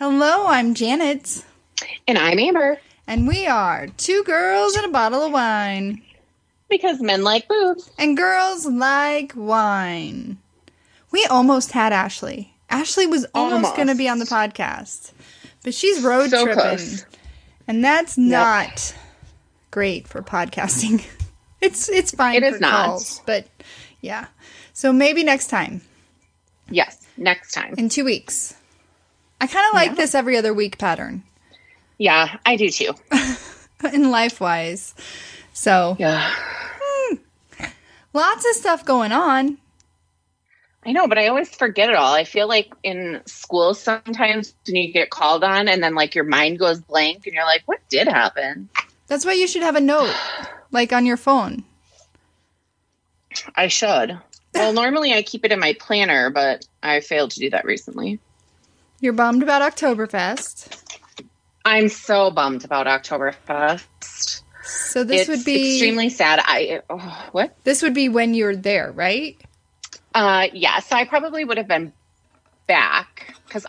Hello, I'm Janet. And I'm Amber. And we are two girls and a bottle of wine. Because men like boobs. And girls like wine. We almost had Ashley. Ashley was almost going to be on the podcast. But she's road tripping. Close. And that's not great for podcasting. It's fine for calls. But yeah. So maybe next time. Yes, next time. In 2 weeks. I kind of like this every other week pattern. Yeah, I do too. In life-wise. So. Yeah. Lots of stuff going on. I know, but I always forget it all. I feel like in school sometimes when you get called on and then like your mind goes blank and you're like, what did happen? That's why you should have a note, like on your phone. I should. Well, normally I keep it in my planner, but I failed to do that recently. You're bummed about Oktoberfest. I'm so bummed about Oktoberfest. So this would be extremely sad. What? This would be when you're there, right? Yeah. So I probably would have been back because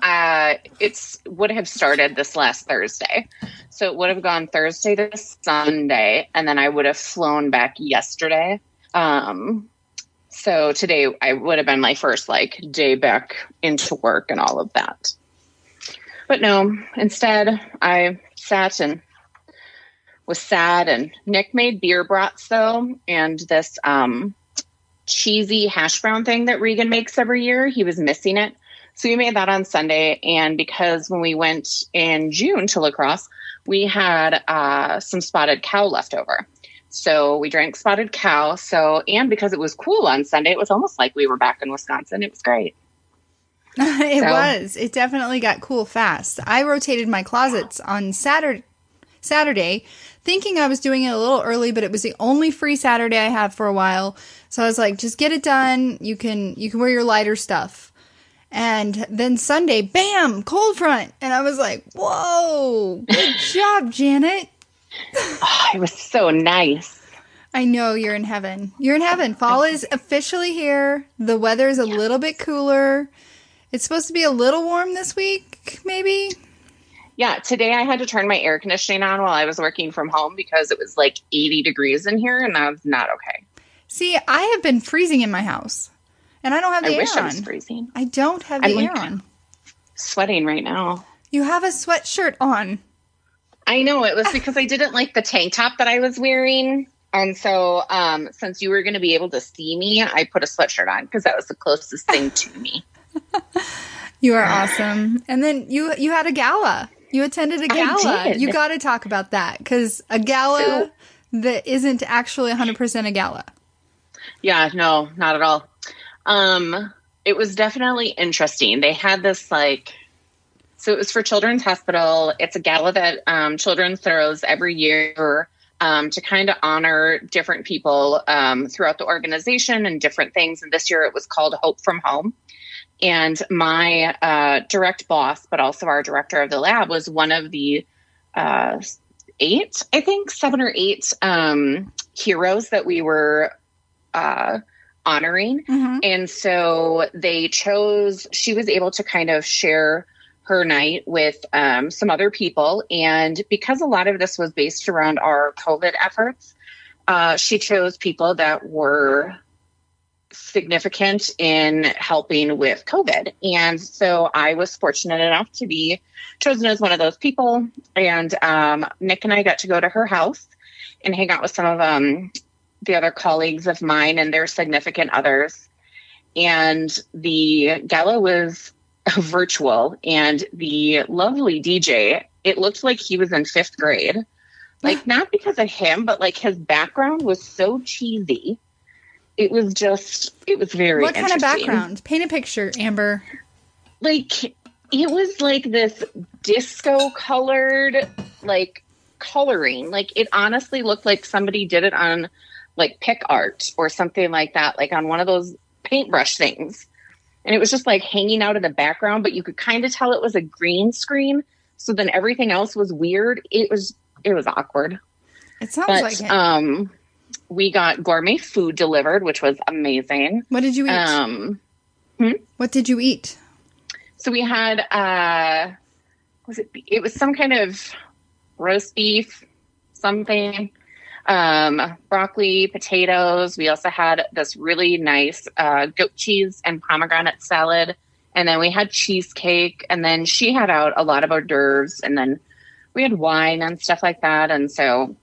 it would have started this last Thursday. So it would have gone Thursday to Sunday, and then I would have flown back yesterday. So today I would have been my first day back into work and all of that. But no, instead I sat and was sad, and Nick made beer brats though, and this cheesy hash brown thing that Regan makes every year. He was missing it. So we made that on Sunday, and because when we went in June to La Crosse, we had some spotted cow left over. So we drank spotted cow. And because it was cool on Sunday, it was almost like we were back in Wisconsin. It was great. It was. It definitely got cool fast. I rotated my closets on Saturday, thinking I was doing it a little early, but it was the only free Saturday I have for a while. So I was like, just get it done. You can wear your lighter stuff. And then Sunday, bam, cold front. And I was like, whoa, good job, Janet. Oh, it was so nice. I know, you're in heaven. You're in heaven. Fall is officially here. The weather is a little bit cooler. It's supposed to be a little warm this week, maybe. Yeah, today I had to turn my air conditioning on while I was working from home because it was 80 degrees in here, and that was not okay. See, I have been freezing in my house, and I don't have the air on. I wish I was freezing. I don't have the air on. Sweating right now. You have a sweatshirt on. I know. It was because I didn't like the tank top that I was wearing. And so since you were going to be able to see me, I put a sweatshirt on because that was the closest thing to me. You are awesome. And then you had a gala. You attended a gala. I did. You got to talk about that because a gala that isn't actually 100% a gala. Yeah, no, not at all. It was definitely interesting. They had this so it was for Children's Hospital. It's a gala that Children's throws every year to kind of honor different people throughout the organization and different things. And this year it was called Hope from Home. And my direct boss, but also our director of the lab, was one of the 7 or 8 heroes that we were honoring. Mm-hmm. And so she was able to kind of share her night with some other people. And because a lot of this was based around our COVID efforts, she chose people that were significant in helping with COVID. And so I was fortunate enough to be chosen as one of those people. And Nick and I got to go to her house and hang out with some of the other colleagues of mine and their significant others. And the gala was virtual, and the lovely DJ, it looked like he was in 5th grade. Not because of him, but his background was so cheesy. It was very What kind of background? Paint a picture, Amber. It was this disco colored, coloring. It honestly looked like somebody did it on pic art or something like that, on one of those paintbrush things. And it was just hanging out in the background, but you could kind of tell it was a green screen. So then everything else was weird. It was awkward. It sounds like it. We got gourmet food delivered, which was amazing. What did you eat? What did you eat? So we had it was some kind of roast beef, something, broccoli, potatoes. We also had this really nice goat cheese and pomegranate salad. And then we had cheesecake. And then she had out a lot of hors d'oeuvres. And then we had wine and stuff like that. And so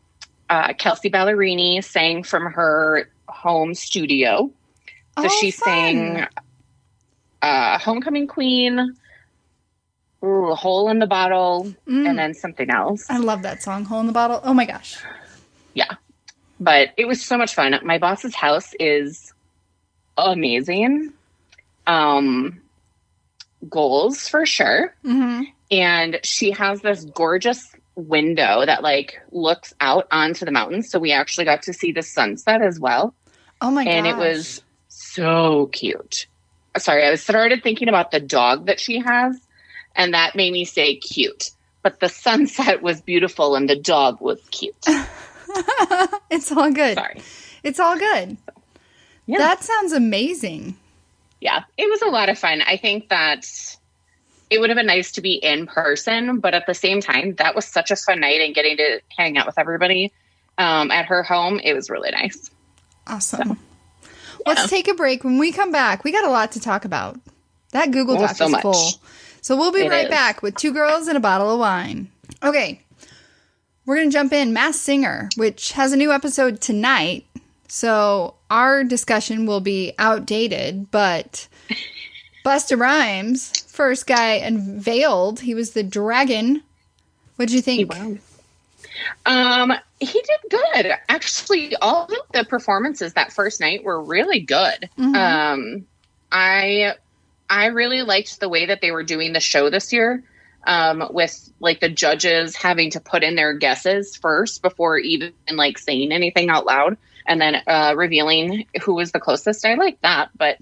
Kelsey Ballerini sang from her home studio. So she sang Homecoming Queen, Hole in the Bottle, and then something else. I love that song, Hole in the Bottle. Oh my gosh. Yeah. But it was so much fun. My boss's house is amazing. Goals for sure. Mm-hmm. And she has this gorgeous window that like looks out onto the mountains. So we actually got to see the sunset as well. Oh my gosh. And it was so cute. Sorry, I started thinking about the dog that she has, and that made me say cute. But the sunset was beautiful and the dog was cute. It's all good. Sorry. It's all good. Yeah. That sounds amazing. Yeah, it was a lot of fun. I think that it would have been nice to be in person, but at the same time, that was such a fun night, and getting to hang out with everybody at her home, it was really nice. Awesome. So, let's take a break. When we come back, we got a lot to talk about. That Google Doc is full. So we'll be right back with Two Girls and a Bottle of Wine. Okay. We're going to jump in. Masked Singer, which has a new episode tonight. So our discussion will be outdated, but Busta Rhymes, first guy unveiled. He was the dragon. What'd you think? He did good. Actually, all of the performances that first night were really good. Mm-hmm. I really liked the way that they were doing the show this year, with like the judges having to put in their guesses first before even like saying anything out loud, and then revealing who was the closest. I liked that, but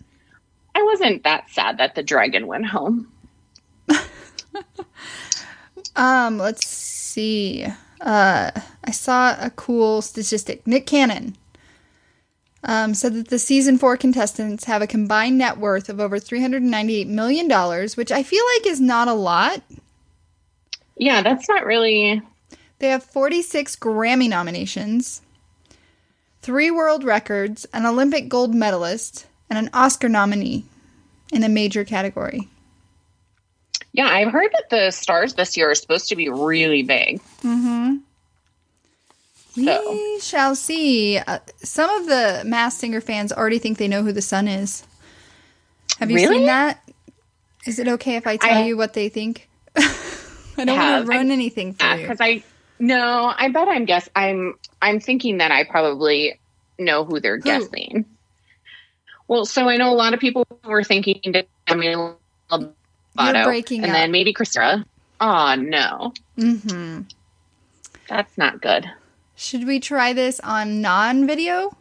I wasn't that sad that the dragon went home. Let's see. I saw a cool statistic. Nick Cannon said that the season 4 contestants have a combined net worth of over $398 million, which I feel like is not a lot. Yeah, that's not really... They have 46 Grammy nominations, 3 world records, an Olympic gold medalist, and an Oscar nominee in a major category. Yeah, I've heard that the stars this year are supposed to be really big. Mm-hmm. We shall see. Some of the Masked Singer fans already think they know who the son is. Have you seen that? Is it okay if I tell you what they think? I don't want to ruin anything for you. Because I bet I'm thinking that I probably know who they're guessing. Well, so I know a lot of people were thinking Demi Lovato, and then maybe Christina. Oh no. Mm-hmm. That's not good. Should we try this on non-video?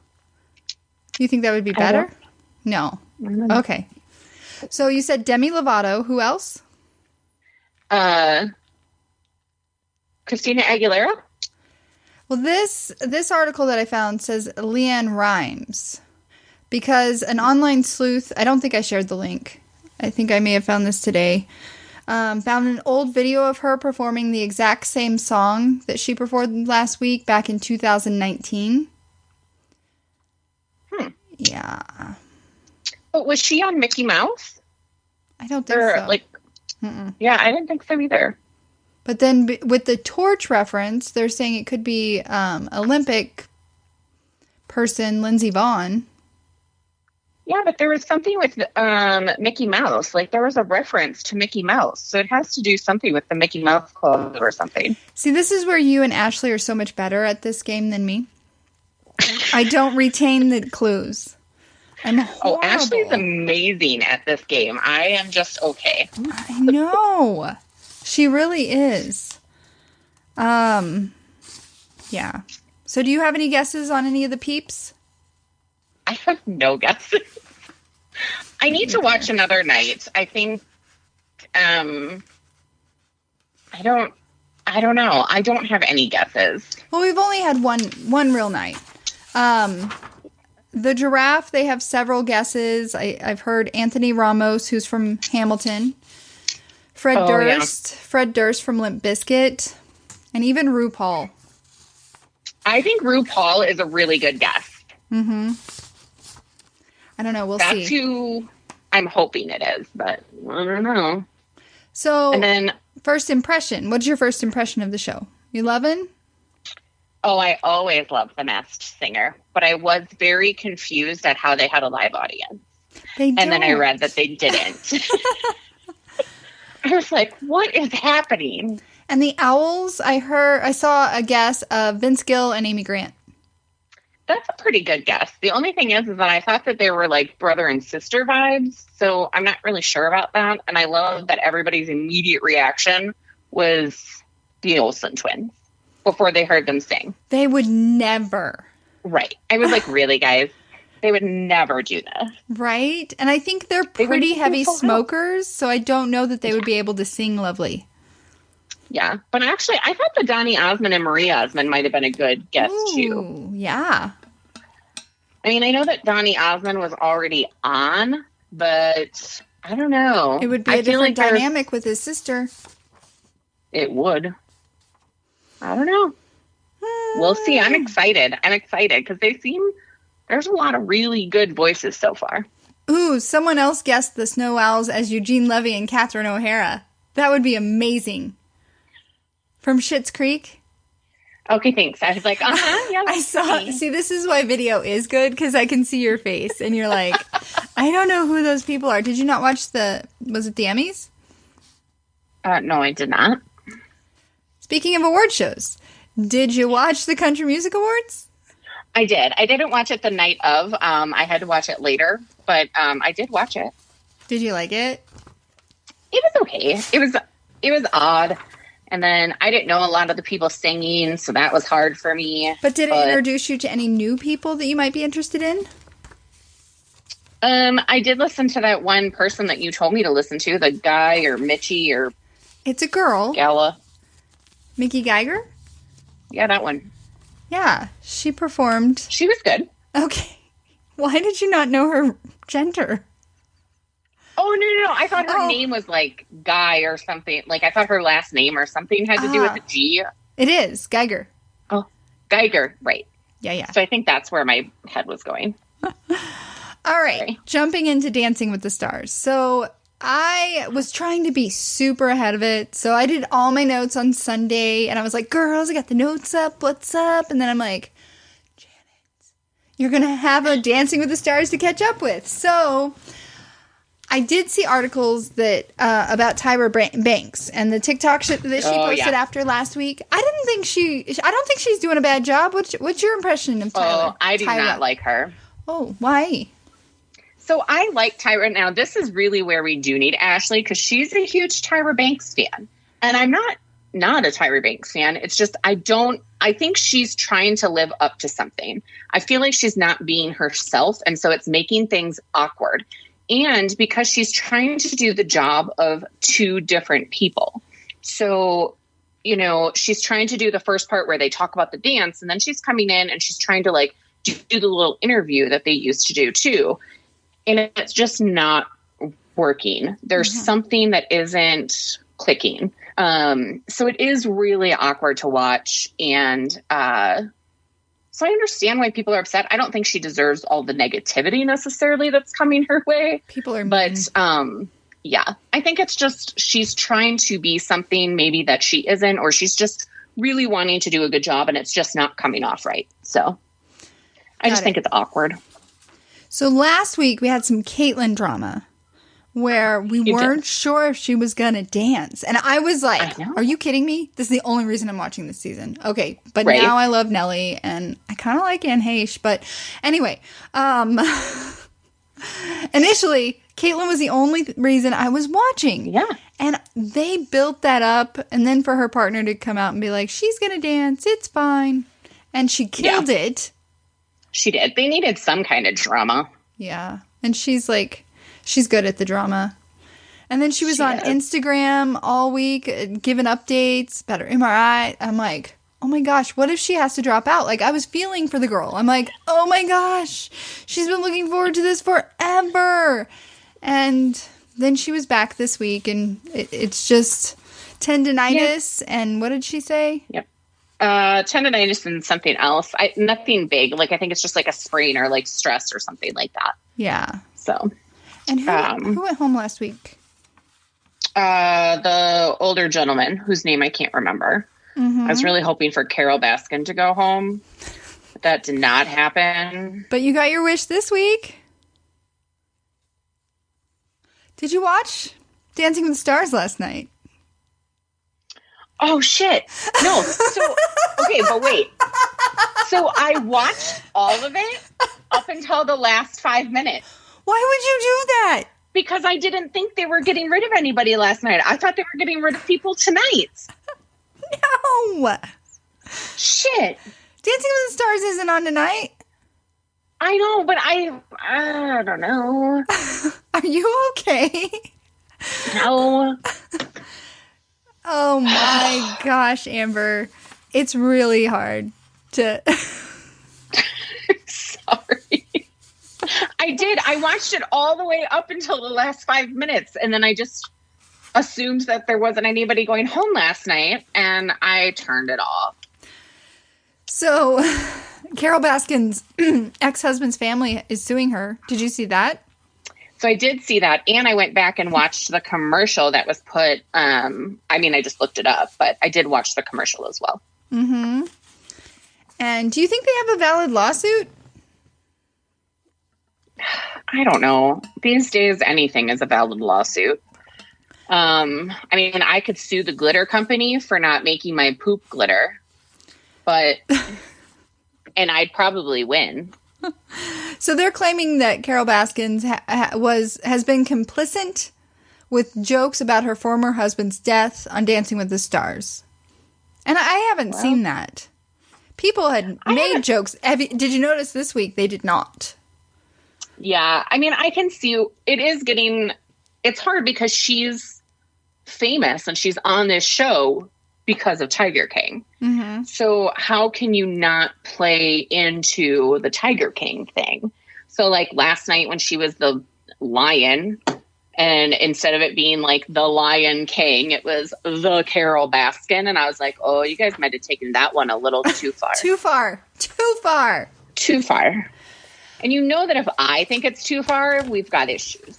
You think that would be better? No. Okay. So you said Demi Lovato. Who else? Christina Aguilera. Well, this article that I found says Leanne Rimes, because an online sleuth, I don't think I shared the link. I think I may have found this today. Found an old video of her performing the exact same song that she performed last week back in 2019. Yeah. But was she on Mickey Mouse? I don't think so. Yeah, I didn't think so either. But then with the torch reference, they're saying it could be Olympic person Lindsey Vonn. Yeah, but there was something with Mickey Mouse. Like, there was a reference to Mickey Mouse. So it has to do something with the Mickey Mouse Club or something. See, this is where you and Ashley are so much better at this game than me. I don't retain the clues. I'm horrible. Oh, Ashley's amazing at this game. I am just okay. I know. She really is. Yeah. So do you have any guesses on any of the peeps? I have no guesses. I need to watch another night. I think, I don't know. I don't have any guesses. Well, we've only had one real night. The Giraffe, they have several guesses. I've heard Anthony Ramos, who's from Hamilton. Yeah. Fred Durst from Limp Bizkit, and even RuPaul. I think RuPaul is a really good guess. Mm-hmm. I don't know. We'll see. That's who I'm hoping it is, but I don't know. So, and then first impression. What's your first impression of the show? You loving? Oh, I always loved The Masked Singer, but I was very confused at how they had a live audience. They don't. And then I read that they didn't. I was like, what is happening? And the Owls, I saw a guess of Vince Gill and Amy Grant. That's a pretty good guess. The only thing is that I thought that they were like brother and sister vibes, so I'm not really sure about that. And I love that everybody's immediate reaction was the Olsen twins before they heard them sing. They would never. Right. I was like, really, guys? They would never do this. Right? And I think they're pretty heavy smokers, so I don't know that they would be able to sing lovely. Yeah. But actually, I thought the Donny Osmond and Marie Osmond might have been a good guess, too. Yeah. I mean, I know that Donny Osmond was already on, but I don't know. It would be a different dynamic with his sister. It would. I don't know. We'll see. I'm excited. Because there's a lot of really good voices so far. Ooh, someone else guessed the Snow Owls as Eugene Levy and Catherine O'Hara. That would be amazing. From Schitt's Creek. Okay, thanks. I was like, yeah. I saw. See, this is why video is good, because I can see your face, and you're like, I don't know who those people are. Did you not watch was it the Emmys? No, I did not. Speaking of award shows, did you watch the Country Music Awards? I did. I didn't watch it the night of. I had to watch it later, but I did watch it. Did you like it? It was okay. It was odd. And then I didn't know a lot of the people singing, so that was hard for me. But did it introduce you to any new people that you might be interested in? I did listen to that one person that you told me to listen to, the guy or Mitchie or... It's a girl. Gala. Mickey Geiger? Yeah, that one. Yeah, she performed. She was good. Okay. Why did you not know her gender? Oh, no. I thought her name was like Guy or something. Like, I thought her last name or something had to do with the G. It is. Geiger. Oh, Geiger. Right. Yeah. So I think that's where my head was going. All right. Sorry. Jumping into Dancing with the Stars. So I was trying to be super ahead of it. So I did all my notes on Sunday. And I was like, girls, I got the notes up. What's up? And then I'm like, Janet, you're going to have a Dancing with the Stars to catch up with. So... I did see articles that about Tyra Banks and the TikTok that she posted after last week. I don't think she's doing a bad job. What's your impression of Tyra? Oh, I do not like her. Oh, why? So I like Tyra. Now, this is really where we do need Ashley, because she's a huge Tyra Banks fan. And I'm not a Tyra Banks fan. It's just I think she's trying to live up to something. I feel like she's not being herself, and so it's making things awkward. And because she's trying to do the job of two different people. So, she's trying to do the first part where they talk about the dance, and then she's coming in and she's trying to like do the little interview that they used to do too. And it's just not working. There's something that isn't clicking. So it is really awkward to watch. And, so I understand why people are upset. I don't think she deserves all the negativity necessarily that's coming her way. People are mean. But, yeah, I think it's just she's trying to be something maybe that she isn't, or she's just really wanting to do a good job and it's just not coming off right. So I just think it's awkward. So last week we had some Caitlyn drama where we weren't sure if she was going to dance. And I was like, are you kidding me? This is the only reason I'm watching this season. Okay. But now I love Nelly and I kind of like Anne Heche. But anyway, initially, Caitlyn was the only reason I was watching. Yeah. And they built that up. And then for her partner to come out and be like, she's going to dance. It's fine. And she killed it. She did. They needed some kind of drama. Yeah. And she's like... She's good at the drama. And then she was on Instagram all week giving updates about her MRI. I'm like, oh my gosh, what if she has to drop out? Like, I was feeling for the girl. I'm like, oh my gosh, she's been looking forward to this forever. And then she was back this week, and it's just tendinitis. And what did she say? Yep. Tendinitis and something else. Nothing big. Like, I think it's just like a sprain or like stress or something like that. Yeah. So. And who went home last week? The older gentleman whose name I can't remember. I was really hoping for Carol Baskin to go home. But that did not happen. But you got your wish this week. Did you watch Dancing with the Stars last night? Oh, shit. No. So, okay, but wait. So I watched all of it up until the last 5 minutes. Why would you do that? Because I didn't think they were getting rid of anybody last night. I thought they were getting rid of people tonight. No. Shit. Dancing with the Stars isn't on tonight. I know, but I don't know. Are you okay? No. Oh my gosh, Amber. It's really hard to... Sorry. I did. I watched it all the way up until the last 5 minutes, and then I just assumed that there wasn't anybody going home last night, and I turned it off. So, Carol Baskin's ex-husband's family is suing her. Did you see that? So I did see that, and I went back and watched the commercial that was put, I just looked it up, but I did watch the commercial as well. Mm-hmm. And do you think they have a valid lawsuit? I don't know. These days, anything is a valid lawsuit. I could sue the glitter company for not making my poop glitter, but, and I'd probably win. So they're claiming that Carol Baskins has been complicit with jokes about her former husband's death on Dancing with the Stars. And I haven't seen that. People had made jokes. Did you notice this week they did not? Yeah. I can see it's hard because she's famous and she's on this show because of Tiger King. Mm-hmm. So how can you not play into the Tiger King thing? So like last night when she was the lion, and instead of it being like the Lion King, it was the Carol Baskin. And I was like, oh, you guys might have taken that one a little too far. Too far. And you know that if I think it's too far, we've got issues.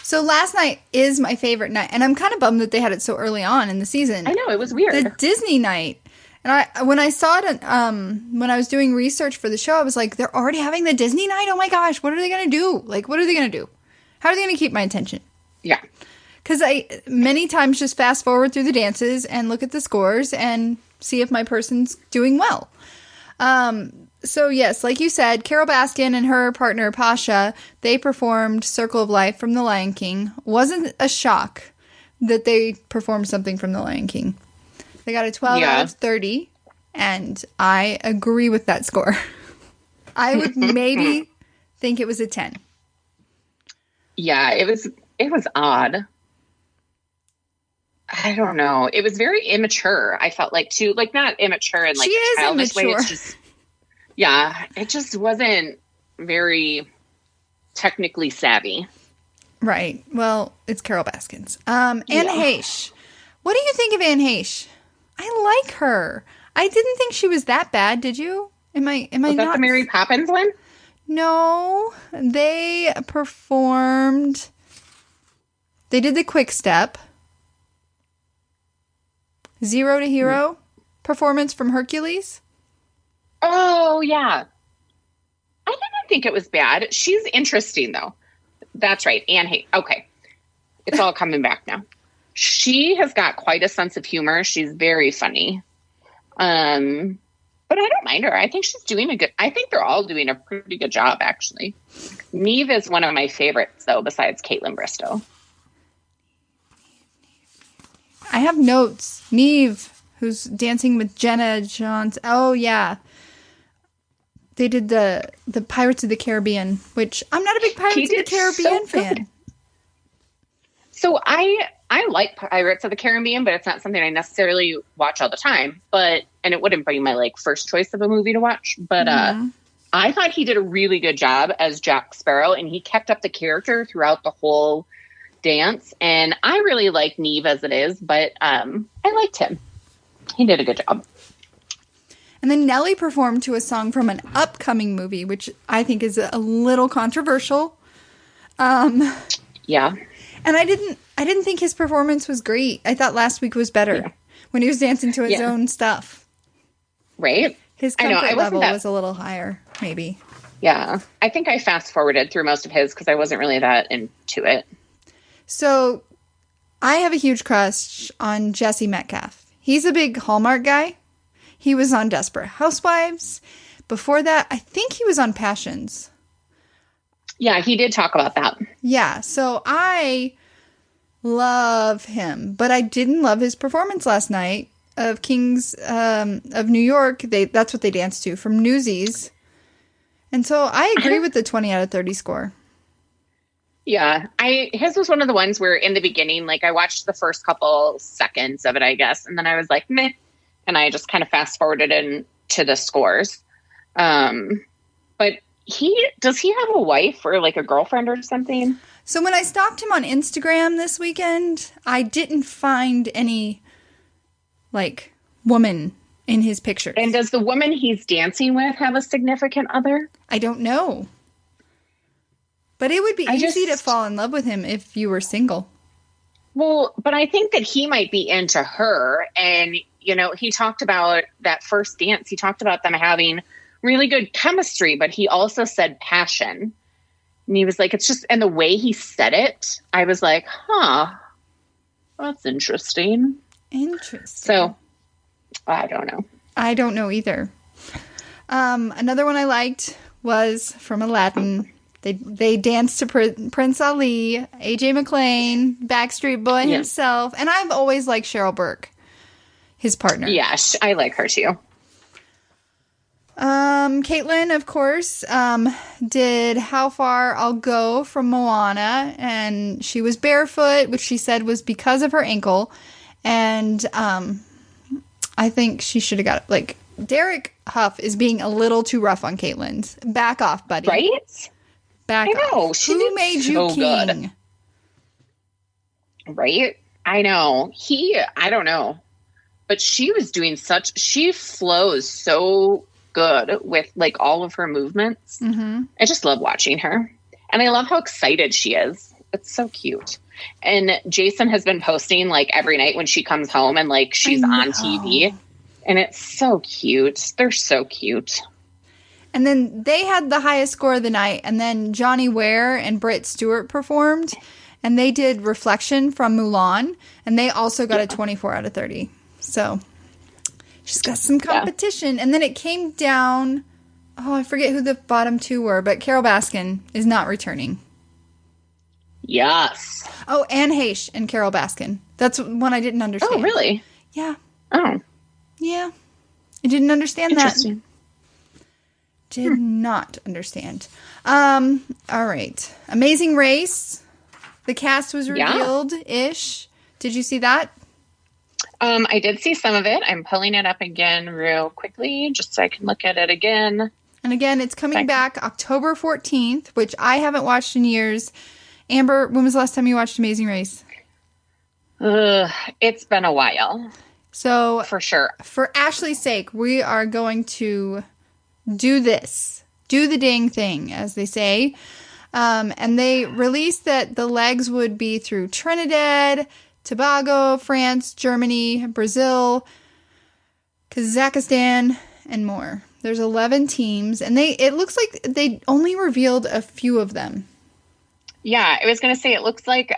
So last night is my favorite night. And I'm kind of bummed that they had it so early on in the season. I know, it was weird. The Disney night. And when I saw it, when I was doing research for the show, I was like, they're already having the Disney night? Oh my gosh, what are they going to do? Like, what are they going to do? How are they going to keep my attention? Yeah. Because I many times just fast forward through the dances and look at the scores and see if my person's doing well. So yes, like you said, Carol Baskin and her partner Pasha, they performed Circle of Life from The Lion King. Wasn't a shock that they performed something from The Lion King. They got a 12 out of 30, and I agree with that score. I would maybe think it was a 10. Yeah, it was odd. I don't know. It was very immature. I felt like too, like not immature in like a childish way. It's just, yeah, it just wasn't very technically savvy. Right. Well, it's Carol Baskins. Anne Heche. What do you think of Anne Heche? I like her. I didn't think she was that bad. Did you? Was that the Mary Poppins one? No, they performed. They did the Quick Step. Zero to Hero performance from Hercules. Oh, yeah. I didn't think it was bad. She's interesting, though. That's right. Anne Heche. Okay. It's all coming back now. She has got quite a sense of humor. She's very funny. But I don't mind her. I think she's I think they're all doing a pretty good job, actually. Neve is one of my favorites, though, besides Caitlin Bristow. I have notes. Neve, who's dancing with Jenna Johnson. Oh, yeah. They did the Pirates of the Caribbean, which I'm not a big Pirates of the Caribbean fan. So I like Pirates of the Caribbean, but it's not something I necessarily watch all the time. And it wouldn't be my like first choice of a movie to watch. But I thought he did a really good job as Jack Sparrow, and he kept up the character throughout the whole dance. And I really like Neve as it is, but I liked him. He did a good job. And then Nelly performed to a song from an upcoming movie, which I think is a little controversial. Yeah. And I didn't think his performance was great. I thought last week was better when he was dancing to his own stuff. Right? His comfort level was a little higher, maybe. Yeah. I think I fast forwarded through most of his because I wasn't really that into it. So I have a huge crush on Jesse Metcalfe. He's a big Hallmark guy. He was on Desperate Housewives. Before that, I think he was on Passions. Yeah, he did talk about that. Yeah, so I love him, but I didn't love his performance last night of Kings of New York. That's what they danced to from Newsies. And so I agree with the 20 out of 30 score. Yeah, his was one of the ones where in the beginning, like I watched the first couple seconds of it, I guess, and then I was like, meh. And I just kind of fast forwarded into the scores. But does he have a wife or like a girlfriend or something? So when I stalked him on Instagram this weekend, I didn't find any like woman in his pictures. And does the woman he's dancing with have a significant other? I don't know. But it would be easy to fall in love with him if you were single. Well, but I think that he might be into her. And, you know, he talked about that first dance. He talked about them having really good chemistry, but he also said passion. And he was like, it's just, and the way he said it, I was like, huh, that's interesting. Interesting. So, I don't know. I don't know either. Another one I liked was from Aladdin. They danced to Prince Ali, AJ McClain, Backstreet Boy himself, and I've always liked Cheryl Burke, his partner. Yes, I like her too. Caitlin, of course, did How Far I'll Go from Moana, and she was barefoot, which she said was because of her ankle, and I think she should have got it. Like, Derek Huff is being a little too rough on Caitlin's. Back off, buddy. Right? Back off. Who made you king? Good. Right? I know. I don't know. But she was doing she flows so good with like all of her movements. Mm-hmm. I just love watching her. And I love how excited she is. It's so cute. And Jason has been posting like every night when she comes home and like she's on TV. And it's so cute. They're so cute. And then they had the highest score of the night. And then Johnny Ware and Britt Stewart performed. And they did Reflection from Mulan. And they also got a 24 out of 30. So she's got some competition. And then it came down. Oh, I forget who the bottom two were. But Carol Baskin is not returning. Yes. Oh, Anne Heche and Carol Baskin. That's one I didn't understand. Oh, really? Yeah. Oh. Yeah. I didn't understand that. Did Hmm. not understand. All right. Amazing Race. The cast was revealed-ish. Did you see that? I did see some of it. I'm pulling it up again real quickly just so I can look at it again. And again, it's coming back October 14th, which I haven't watched in years. Amber, when was the last time you watched Amazing Race? It's been a while. So, for sure. For Ashley's sake, we are going to do this. Do the dang thing, as they say. And they released that the legs would be through Trinidad, Tobago, France, Germany, Brazil, Kazakhstan, and more. There's 11 teams, and it looks like they only revealed a few of them. Yeah, I was going to say, it looks like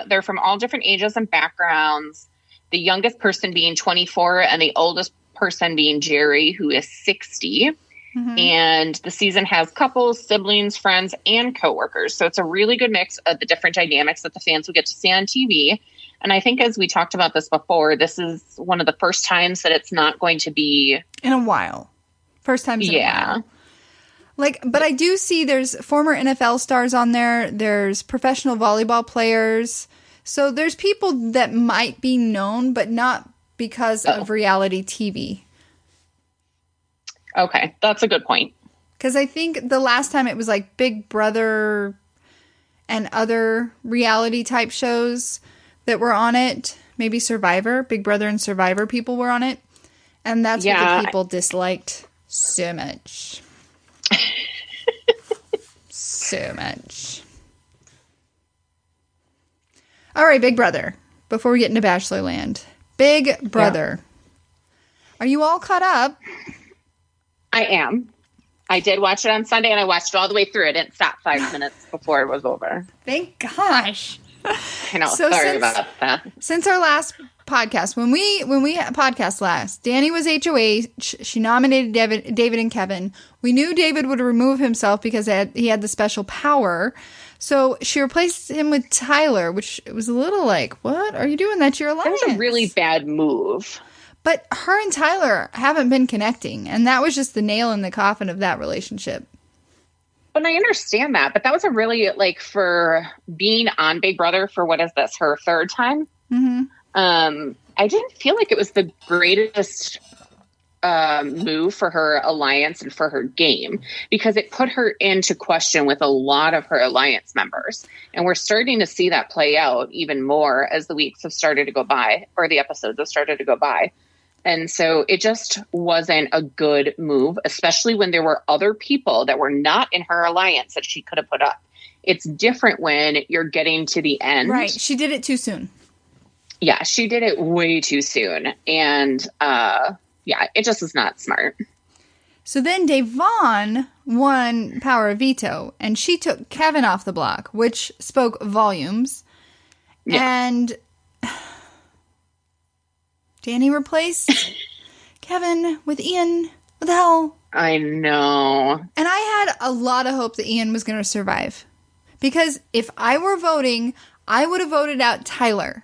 they're from all different ages and backgrounds. The youngest person being 24 and the oldest person being Jerry, who is 60. Mm-hmm. And the season has couples, siblings, friends, and coworkers. So it's a really good mix of the different dynamics that the fans will get to see on TV. And I think as we talked about this before, this is one of the first times that it's not going to be... in a while. First time in a while. But I do see there's former NFL stars on there. There's professional volleyball players. So there's people that might be known, but not because of reality TV. Okay, that's a good point. Because I think the last time it was like Big Brother and other reality type shows that were on it. Maybe Survivor, Big Brother and Survivor people were on it. And that's what the people disliked so much. So much. All right, Big Brother. Before we get into Bachelorland. Big Brother. Yeah. Are you all caught up? I am. I did watch it on Sunday, and I watched it all the way through. I didn't stop 5 minutes before it was over. Thank gosh. I know. So sorry about that. Since our last podcast, when we had podcast last, Danny was HOH. She nominated David and Kevin. We knew David would remove himself because he had the special power. So she replaced him with Tyler, which was a little like, what are you doing? That's your alliance. That was a really bad move. But her and Tyler haven't been connecting, and that was just the nail in the coffin of that relationship. But I understand that, but that was a really, like, for being on Big Brother for, what is this, her third time? Mm-hmm. I didn't feel like it was the greatest move for her alliance and for her game, because it put her into question with a lot of her alliance members. And we're starting to see that play out even more as the weeks have started to go by, or the episodes have started to go by. And so it just wasn't a good move, especially when there were other people that were not in her alliance that she could have put up. It's different when you're getting to the end. Right. She did it too soon. Yeah, she did it way too soon. And yeah, it just was not smart. So then Devon won Power of Veto, and she took Kevin off the block, which spoke volumes. Yeah. And Danny replaced Kevin with Ian. What the hell? I know. And I had a lot of hope that Ian was going to survive. Because if I were voting, I would have voted out Tyler.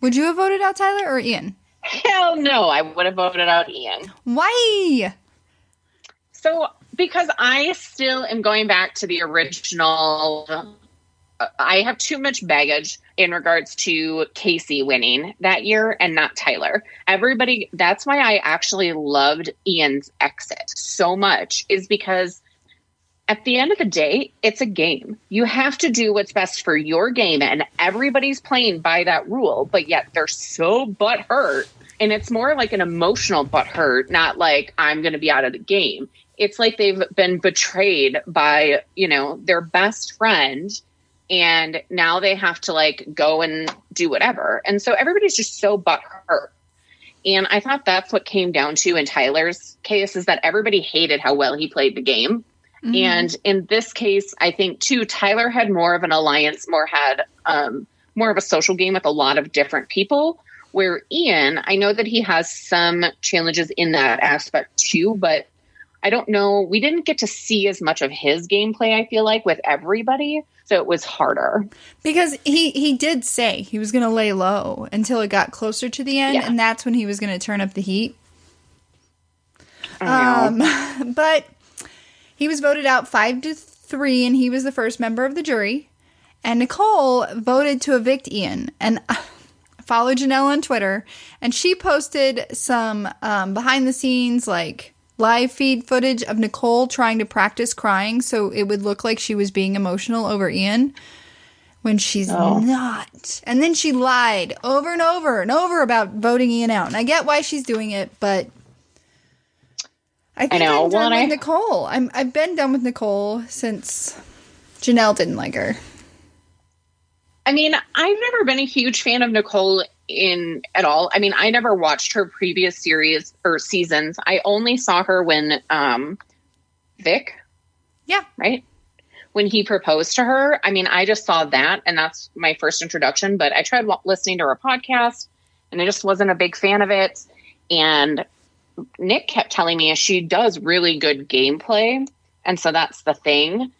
Would you have voted out Tyler or Ian? Hell no, I would have voted out Ian. Why? So, because I still am going back to the original. I have too much baggage in regards to Casey winning that year and not Tyler. Everybody, that's why I actually loved Ian's exit so much, is because at the end of the day, it's a game. You have to do what's best for your game, and everybody's playing by that rule, but yet they're so butthurt. And it's more like an emotional butthurt, not like I'm going to be out of the game. It's like they've been betrayed by, their best friend, and now they have to like go and do whatever. And so everybody's just so butthurt. And I thought that's what came down to in Tyler's case, is that everybody hated how well he played the game. Mm-hmm. And in this case, I think too, Tyler had more of an alliance, more of a social game with a lot of different people, where Ian, I know that he has some challenges in that aspect too, but I don't know. We didn't get to see as much of his gameplay, I feel like, with everybody. So it was harder. Because he did say he was going to lay low until it got closer to the end. Yeah. And that's when he was going to turn up the heat. But he was voted out 5-3, and he was the first member of the jury. And Nicole voted to evict Ian. And follow Janelle on Twitter. And she posted some behind the scenes, like, live feed footage of Nicole trying to practice crying so it would look like she was being emotional over Ian when she's not. And then she lied over and over and over about voting Ian out. And I get why she's doing it, but I think I'm done with Nicole. I've been done with Nicole since Janelle didn't like her. I mean, I've never been a huge fan of Nicole at all. I mean, I never watched her previous series or seasons. I only saw her when Vic. Yeah. Right? When he proposed to her. I mean, I just saw that, and that's my first introduction. But I tried listening to her podcast, and I just wasn't a big fan of it. And Nick kept telling me she does really good gameplay, and so that's the thing.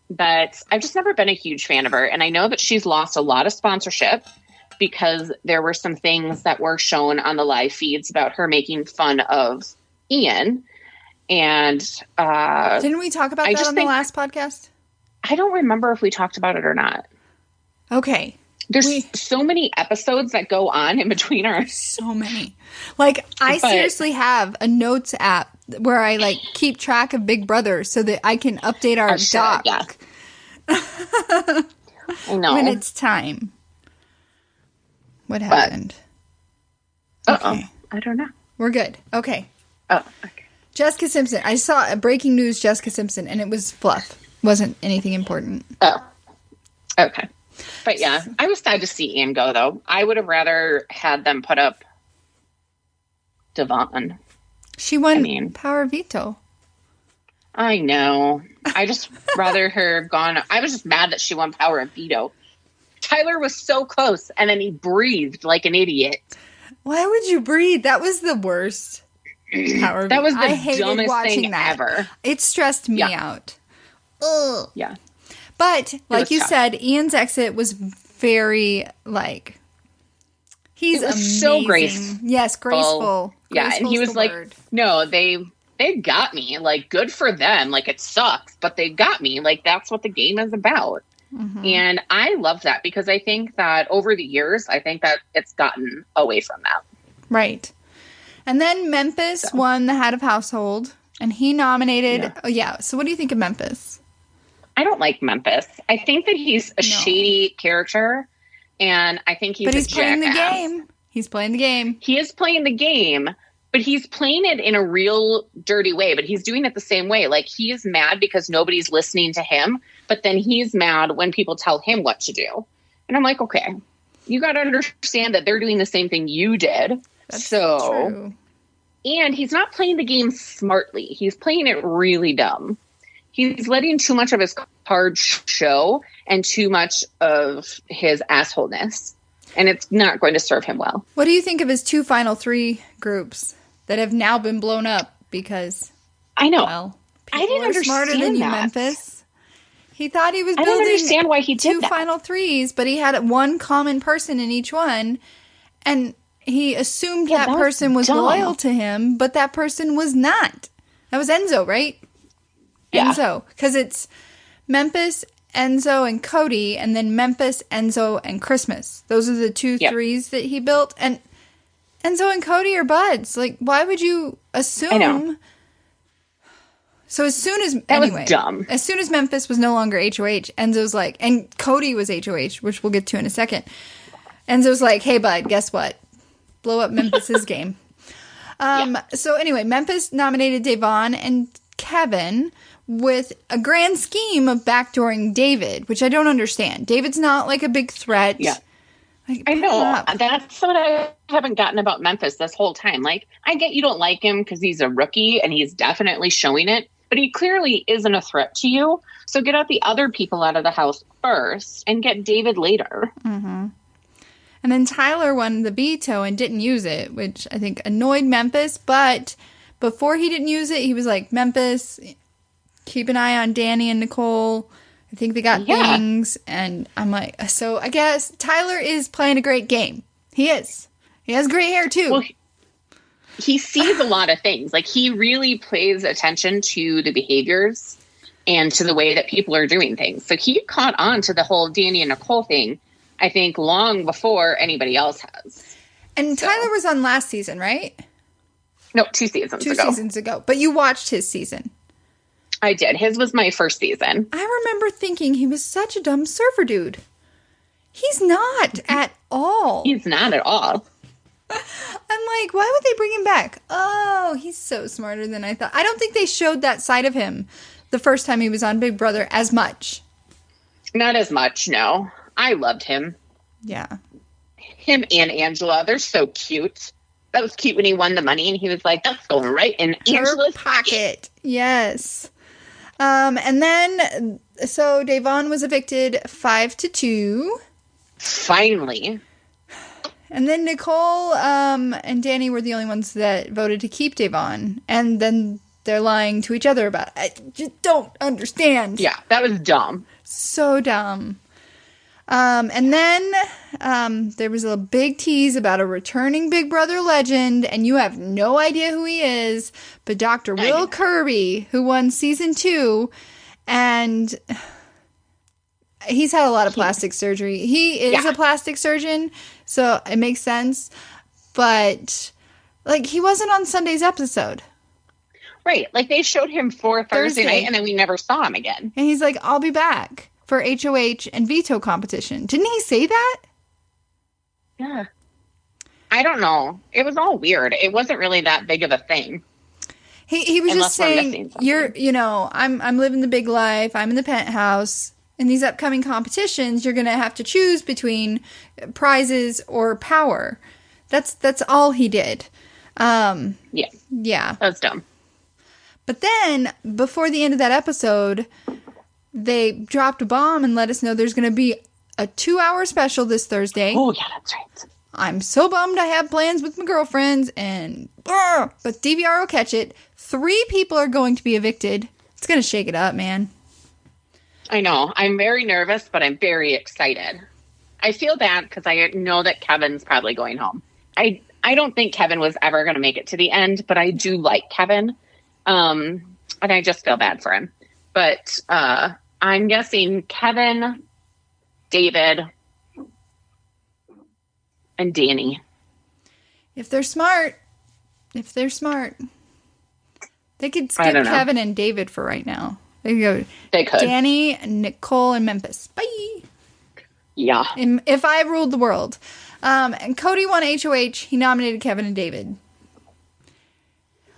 But I've just never been a huge fan of her. And I know that she's lost a lot of sponsorship because there were some things that were shown on the live feeds about her making fun of Ian. And didn't we talk about that on the last podcast? I don't remember if we talked about it or not. Okay. There's so many episodes that go on in between our... So many. Like, I seriously have a notes app where I, like, keep track of Big Brother so that I can update our doc. Yeah. I know. When it's time. What happened? Okay. I don't know. We're good. Okay. Oh, okay. Jessica Simpson. I saw a breaking news Jessica Simpson, and it was fluff. Wasn't anything important. Oh, okay. But yeah, I was sad to see Anne go, though. I would have rather had them put up Devon. She won Power Veto. I know. I just rather her gone. I was just mad that she won Power of Veto. Tyler was so close, and then he breathed like an idiot. Why would you breathe? That was the worst. That was the dumbest thing ever. It stressed me out. Ugh. Yeah. But, like you said, Ian's exit was very, he's amazing. So graceful. Yes, graceful. Yeah, and he was like, no, they got me. Like, good for them. Like, it sucks, but they got me. Like, that's what the game is about. Mm-hmm. And I love that because I think that over the years, I think that it's gotten away from that. Right. And then Memphis won the Head of Household, and he nominated... Yeah. Oh, yeah. So what do you think of Memphis? I don't like Memphis. I think that he's a shady character, and I think he's playing the game. He's playing the game. He is playing the game, but he's playing it in a real dirty way, but he's doing it the same way. Like, he is mad because nobody's listening to him, but then he's mad when people tell him what to do. And I'm like, okay, you got to understand that they're doing the same thing you did. That's true. And he's not playing the game smartly. He's playing it really dumb. He's letting too much of his cards show and too much of his assholeness. And it's not going to serve him well. What do you think of his 2 final 3 groups that have now been blown up because... I know. Well, I didn't understand smarter than you, Memphis. He thought he was building I don't understand why he did 2 final 3s, but he had one common person in each one. And he assumed that person was loyal to him, but that person was not. That was Enzo, right? Yeah. Enzo. Because it's Memphis, Enzo, and Cody, and then Memphis, Enzo, and Christmas. Those are the 2 threes that he built. And Enzo and Cody are buds. Like, why would you assume... I know. So as soon as... That was dumb. As soon as Memphis was no longer HOH, Enzo's like... And Cody was HOH, which we'll get to in a second. Enzo's like, hey, bud, guess what? Blow up Memphis's game. So anyway, Memphis nominated Devon and Kevin with a grand scheme of backdooring David, which I don't understand. David's not like a big threat. Yeah. Like, I know. That's what I haven't gotten about Memphis this whole time. Like, I get you don't like him because he's a rookie and he's definitely showing it, but he clearly isn't a threat to you. So get out the other people out of the house first and get David later. Mm-hmm. And then Tyler won the veto and didn't use it, which I think annoyed Memphis. But before he didn't use it, he was like, Memphis, keep an eye on Danny and Nicole. I think they got things. And I'm like, so I guess Tyler is playing a great game. He is. He has great hair, too. Well, he sees a lot of things. Like, he really pays attention to the behaviors and to the way that people are doing things. So he caught on to the whole Danny and Nicole thing, I think, long before anybody else has. And Tyler was on last season, right? No, 2 seasons ago. 2 seasons ago. But you watched his season. I did. His was my first season. I remember thinking he was such a dumb surfer dude. He's not at all. He's not at all. I'm like, why would they bring him back? Oh, he's so smarter than I thought. I don't think they showed that side of him the first time he was on Big Brother as much. Not as much, no. I loved him. Yeah. Him and Angela, they're so cute. That was cute when he won the money and he was like, that's going right in Angela's pocket. Yes. And then, so Devon was evicted 5-2. Finally. And then Nicole and Danny were the only ones that voted to keep Devon. And then they're lying to each other about it. I just don't understand. Yeah, that was dumb. So dumb. And then there was a big tease about a returning Big Brother legend, and you have no idea who he is, but Dr. Will Kirby, who won season 2, and he's had a lot of plastic surgery. He is a plastic surgeon, so it makes sense, but like, he wasn't on Sunday's episode. Right, like they showed him for Thursday night, and then we never saw him again. And he's like, I'll be back. for HOH and veto competition. Didn't he say that? Yeah. I don't know. It was all weird. It wasn't really that big of a thing. He was just saying, I'm living the big life. I'm in the penthouse. In these upcoming competitions, you're going to have to choose between prizes or power. That's all he did. Yeah. That's dumb. But then, before the end of that episode, they dropped a bomb and let us know there's going to be a 2-hour special this Thursday. Oh, yeah, that's right. I'm so bummed I have plans with my girlfriends, but DVR will catch it. 3 people are going to be evicted. It's going to shake it up, man. I know. I'm very nervous, but I'm very excited. I feel bad because I know that Kevin's probably going home. I don't think Kevin was ever going to make it to the end, but I do like Kevin. And I just feel bad for him. But I'm guessing Kevin, David, and Danny. If they're smart, they could skip Kevin and David for right now. They could. Danny, Nicole, and Memphis. Bye. Yeah. If I ruled the world. And Cody won HOH. He nominated Kevin and David.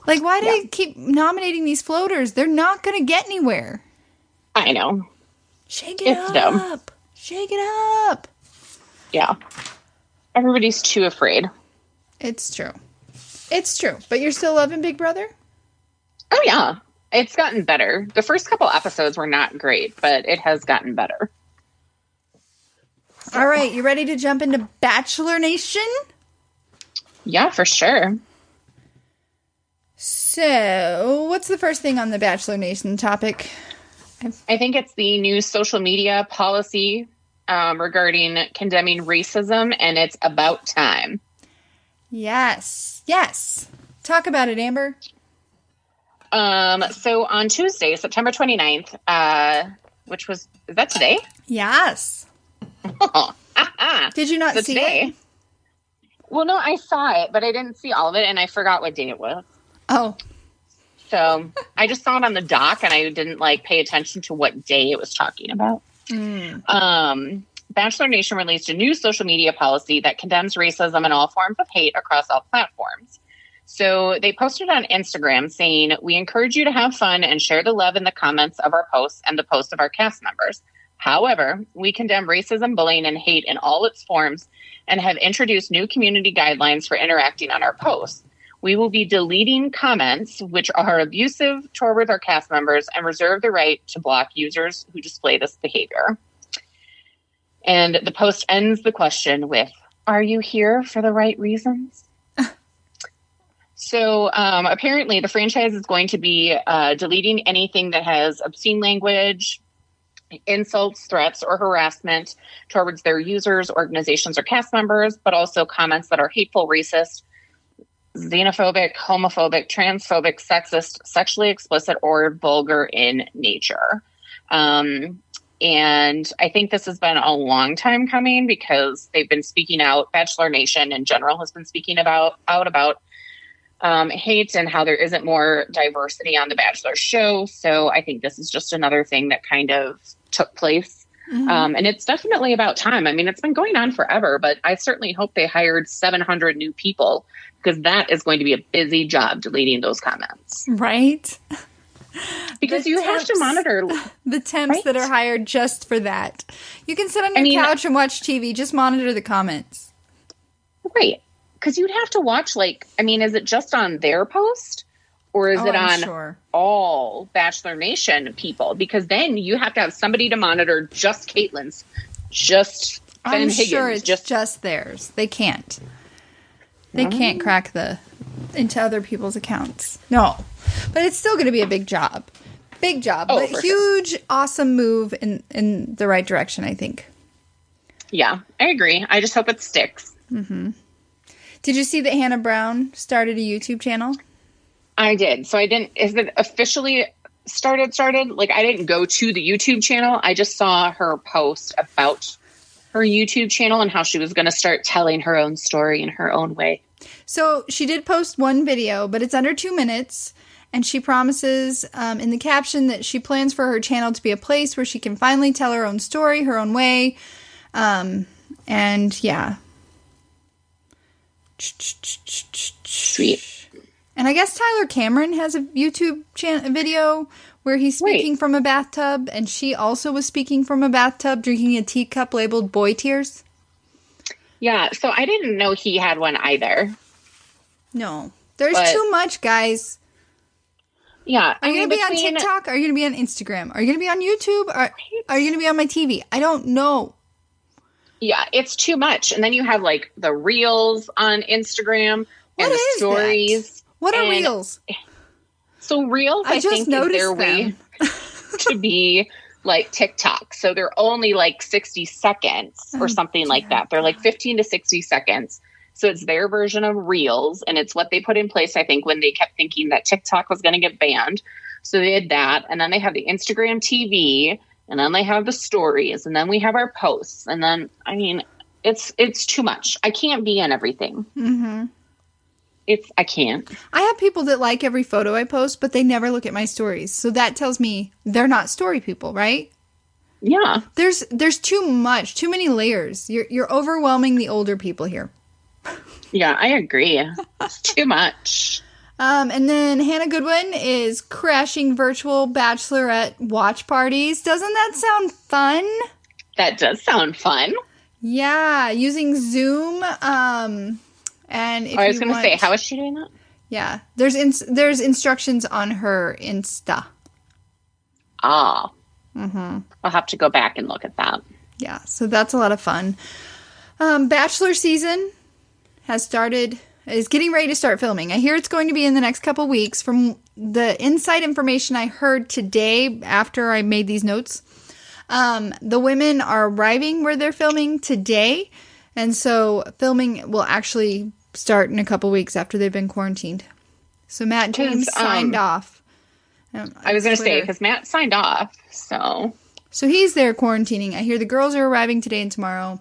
Like, why do they keep nominating these floaters? They're not going to get anywhere. I know. Shake it up. Dumb. Shake it up. Yeah. Everybody's too afraid. It's true. But you're still loving Big Brother? Oh, yeah. It's gotten better. The first couple episodes were not great, but it has gotten better. All right. You ready to jump into Bachelor Nation? Yeah, for sure. So, what's the first thing on the Bachelor Nation topic? I think it's the new social media policy regarding condemning racism, and it's about time. Yes. Talk about it, Amber. So on Tuesday, September 29th, is that today? Yes. Did you not see it? Well, no, I saw it, but I didn't see all of it, and I forgot what day it was. Oh. So I just saw it on the doc, and I didn't pay attention to what day it was talking about. Bachelor Nation released a new social media policy that condemns racism and all forms of hate across all platforms. So they posted on Instagram saying, "We encourage you to have fun and share the love in the comments of our posts and the posts of our cast members. However, we condemn racism, bullying, and hate in all its forms and have introduced new community guidelines for interacting on our posts. We will be deleting comments which are abusive toward our cast members and reserve the right to block users who display this behavior." And the post ends the question with, "Are you here for the right reasons?" So apparently the franchise is going to be deleting anything that has obscene language, insults, threats, or harassment towards their users, organizations, or cast members, but also comments that are hateful, racist, xenophobic, homophobic, transphobic, sexist, sexually explicit, or vulgar in nature. And I think this has been a long time coming because they've been speaking out. Bachelor Nation in general has been speaking out about hate and how there isn't more diversity on the Bachelor show. So I think this is just another thing that kind of took place. And it's definitely about time. I mean, it's been going on forever, but I certainly hope they hired 700 new people because that is going to be a busy job deleting those comments. Right. Because you have to monitor the temps that are hired just for that. You can sit on your couch and watch TV. Just monitor the comments. Right. Because you'd have to watch, is it just on their post? Or is it on all Bachelor Nation people? Because then you have to have somebody to monitor just Caitlin's, just Ben Higgins. I'm sure it's just theirs. They can't. They can't crack into other people's accounts. No. But it's still going to be a big job. Big job. Oh, but huge, awesome move in the right direction, I think. Yeah, I agree. I just hope it sticks. Mm-hmm. Did you see that Hannah Brown started a YouTube channel? I did. So is it officially started? I didn't go to the YouTube channel. I just saw her post about her YouTube channel and how she was going to start telling her own story in her own way. So she did post one video, but it's under 2 minutes. And she promises in the caption that she plans for her channel to be a place where she can finally tell her own story, her own way. And yeah. Sweet. And I guess Tyler Cameron has a YouTube video where he's speaking from a bathtub, and she also was speaking from a bathtub, drinking a teacup labeled boy tears. Yeah, so I didn't know he had one either. No. There's too much, guys. Yeah. Are you going to be on TikTok? Are you going to be on Instagram? Are you going to be on YouTube? Are you going to be on my TV? I don't know. Yeah, it's too much. And then you have like the reels on Instagram and the stories. That? What are reels? So reels, I think, is their way to be like TikTok. So they're only like 60 seconds or something like that. They're like 15 to 60 seconds. So it's their version of reels. And it's what they put in place, I think, when they kept thinking that TikTok was going to get banned. So they did that. And then they have the Instagram TV. And then they have the stories. And then we have our posts. And then, I mean, it's too much. I can't be in everything. Mm-hmm. I can't. I have people that like every photo I post, but they never look at my stories. So that tells me they're not story people, right? Yeah. There's too much, too many layers. You're overwhelming the older people here. Yeah, I agree. It's too much. And then Hannah Goodwin is crashing virtual bachelorette watch parties. Doesn't that sound fun? That does sound fun. Yeah, using Zoom. And if I was going to say, how is she doing that? Yeah, there's instructions on her Insta. Oh. Mm-hmm. I'll have to go back and look at that. Yeah, so that's a lot of fun. Bachelor season has started, is getting ready to start filming. I hear it's going to be in the next couple weeks. From the inside information I heard today after I made these notes, the women are arriving where they're filming today. And so filming will actually start in a couple weeks after they've been quarantined. So Matt James signed off. I was going to say, because Matt signed off, so he's there quarantining. I hear the girls are arriving today and tomorrow.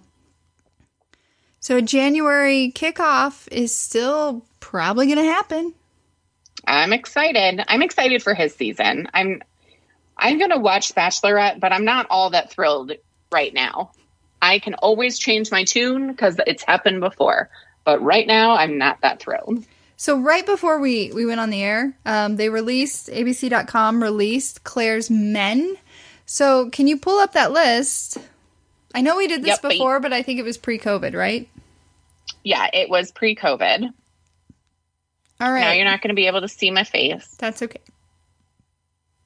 So a January kickoff is still probably going to happen. I'm excited. I'm excited for his season. I'm going to watch Bachelorette, but I'm not all that thrilled right now. I can always change my tune because it's happened before. But right now, I'm not that thrilled. So right before we went on the air, ABC.com released Claire's men. So can you pull up that list? I know we did this before, but I think it was pre-COVID, right? Yeah, it was pre-COVID. All right. Now you're not going to be able to see my face. That's okay.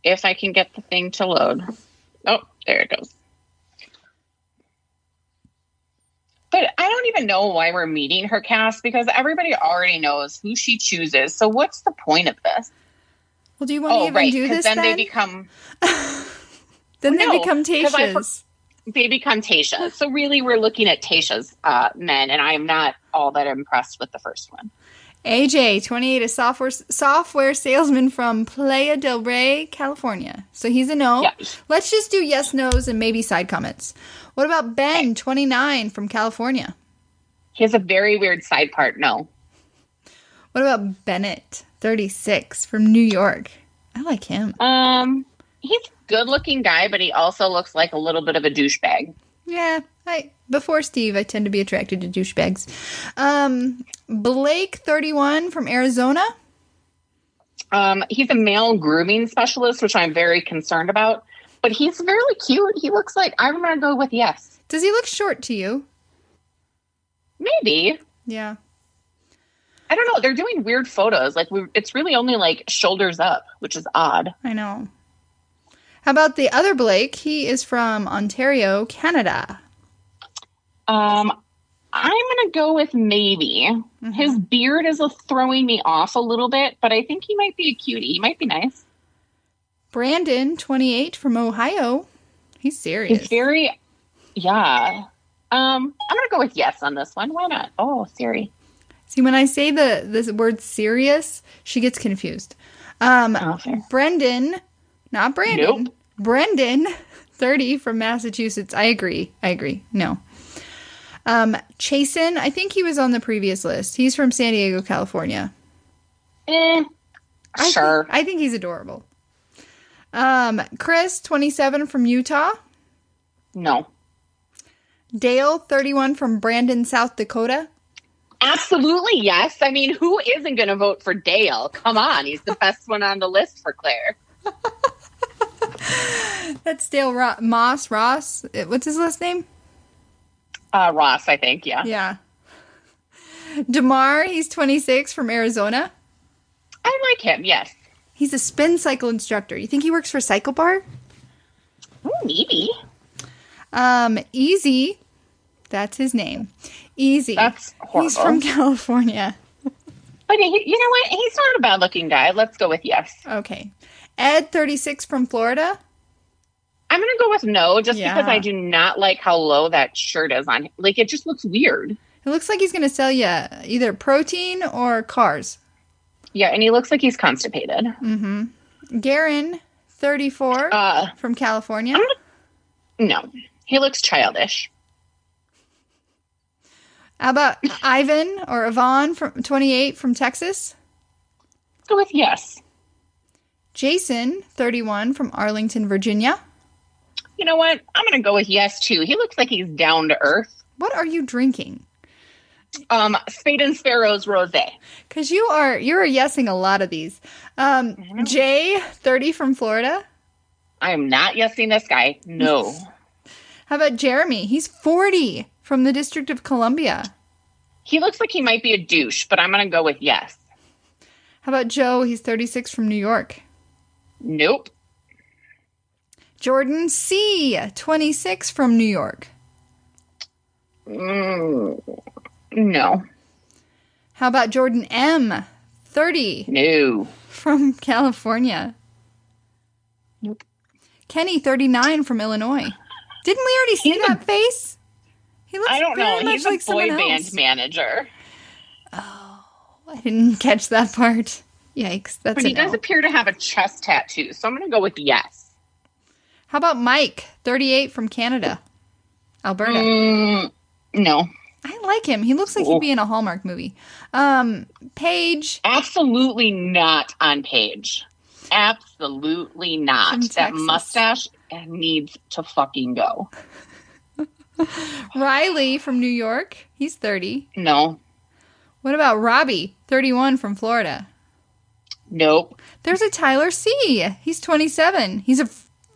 If I can get the thing to load. Oh, there it goes. But I don't even know why we're meeting her cast because everybody already knows who she chooses. So what's the point of this? Well, do you want to even do this then? They become... Then they become Tayshia's. They become Tayshia. So really we're looking at Tayshia's men, and I'm not all that impressed with the first one. AJ, 28, a software salesman from Playa del Rey, California. So he's a no. Yeah. Let's just do yes, no's, and maybe side comments. What about Ben, 29, from California? He has a very weird side part, no. What about Bennett, 36, from New York? I like him. He's a good-looking guy, but he also looks like a little bit of a douchebag. Yeah, before Steve, I tend to be attracted to douchebags. Blake, 31, from Arizona. He's a male grooming specialist, which I'm very concerned about. But he's really cute. He looks like I'm going to go with yes. Does he look short to you? Maybe. Yeah. I don't know. They're doing weird photos. Like it's really only like shoulders up, which is odd. I know. How about the other Blake? He is from Ontario, Canada. I'm going to go with maybe. Mm-hmm. His beard is throwing me off a little bit, but I think he might be a cutie. He might be nice. Brandon, 28, from Ohio. He's serious. He's very, yeah. I'm going to go with yes on this one. Why not? Oh, Siri. See, when I say the word serious, she gets confused. Brendan, not Brandon. Nope. Brendan, 30, from Massachusetts. I agree. No. Chasen, I think he was on the previous list. He's from San Diego, California. Sure. I think he's adorable. Chris, 27 from Utah. No. Dale, 31 from Brandon, South Dakota. Absolutely, yes. I mean, who isn't going to vote for Dale? Come on. He's the best one on the list for Claire. That's Dale Ross. What's his last name? Ross, I think, yeah. Yeah. DeMar, he's 26 from Arizona. I like him, yes. He's a spin cycle instructor. You think he works for Cycle Bar? Oh, maybe. Easy. That's his name. Easy. That's horrible. He's from California. But you know what? He's not a bad-looking guy. Let's go with yes. Okay. Ed, 36 from Florida. I'm going to go with no, just because I do not like how low that shirt is on him. Like, it just looks weird. It looks like he's going to sell you either protein or cars. Yeah, and he looks like he's constipated. Mm-hmm. Garen, 34 from California. No, he looks childish. How about Ivan or Yvonne, from 28 from Texas? Let's go with yes. Jason, 31 from Arlington, Virginia. You know what? I'm going to go with yes, too. He looks like he's down to earth. What are you drinking? Spade and Sparrow's Rosé. Because you're yesing a lot of these. Jay, 30 from Florida. I am not yesing this guy. No. How about Jeremy? He's 40 from the District of Columbia. He looks like he might be a douche, but I'm going to go with yes. How about Joe? He's 36 from New York. Nope. Jordan C., 26 from New York. No. How about Jordan M., 30? No. From California. Nope. Kenny, 39 from Illinois. Didn't we already see that face? He looks I don't know. very much He's like a boy someone band else. manager. Oh, I didn't catch that part. Yikes. That's But he does appear to have a chest tattoo, so I'm going to go with yes. How about Mike, 38 from Canada? Alberta. No. I like him. He looks like he'd be in a Hallmark movie. Paige. Absolutely not on Paige. Absolutely not. That mustache needs to fucking go. Riley from New York. He's 30. No. What about Robbie, 31 from Florida? Nope. There's a Tyler C. He's 27. He's a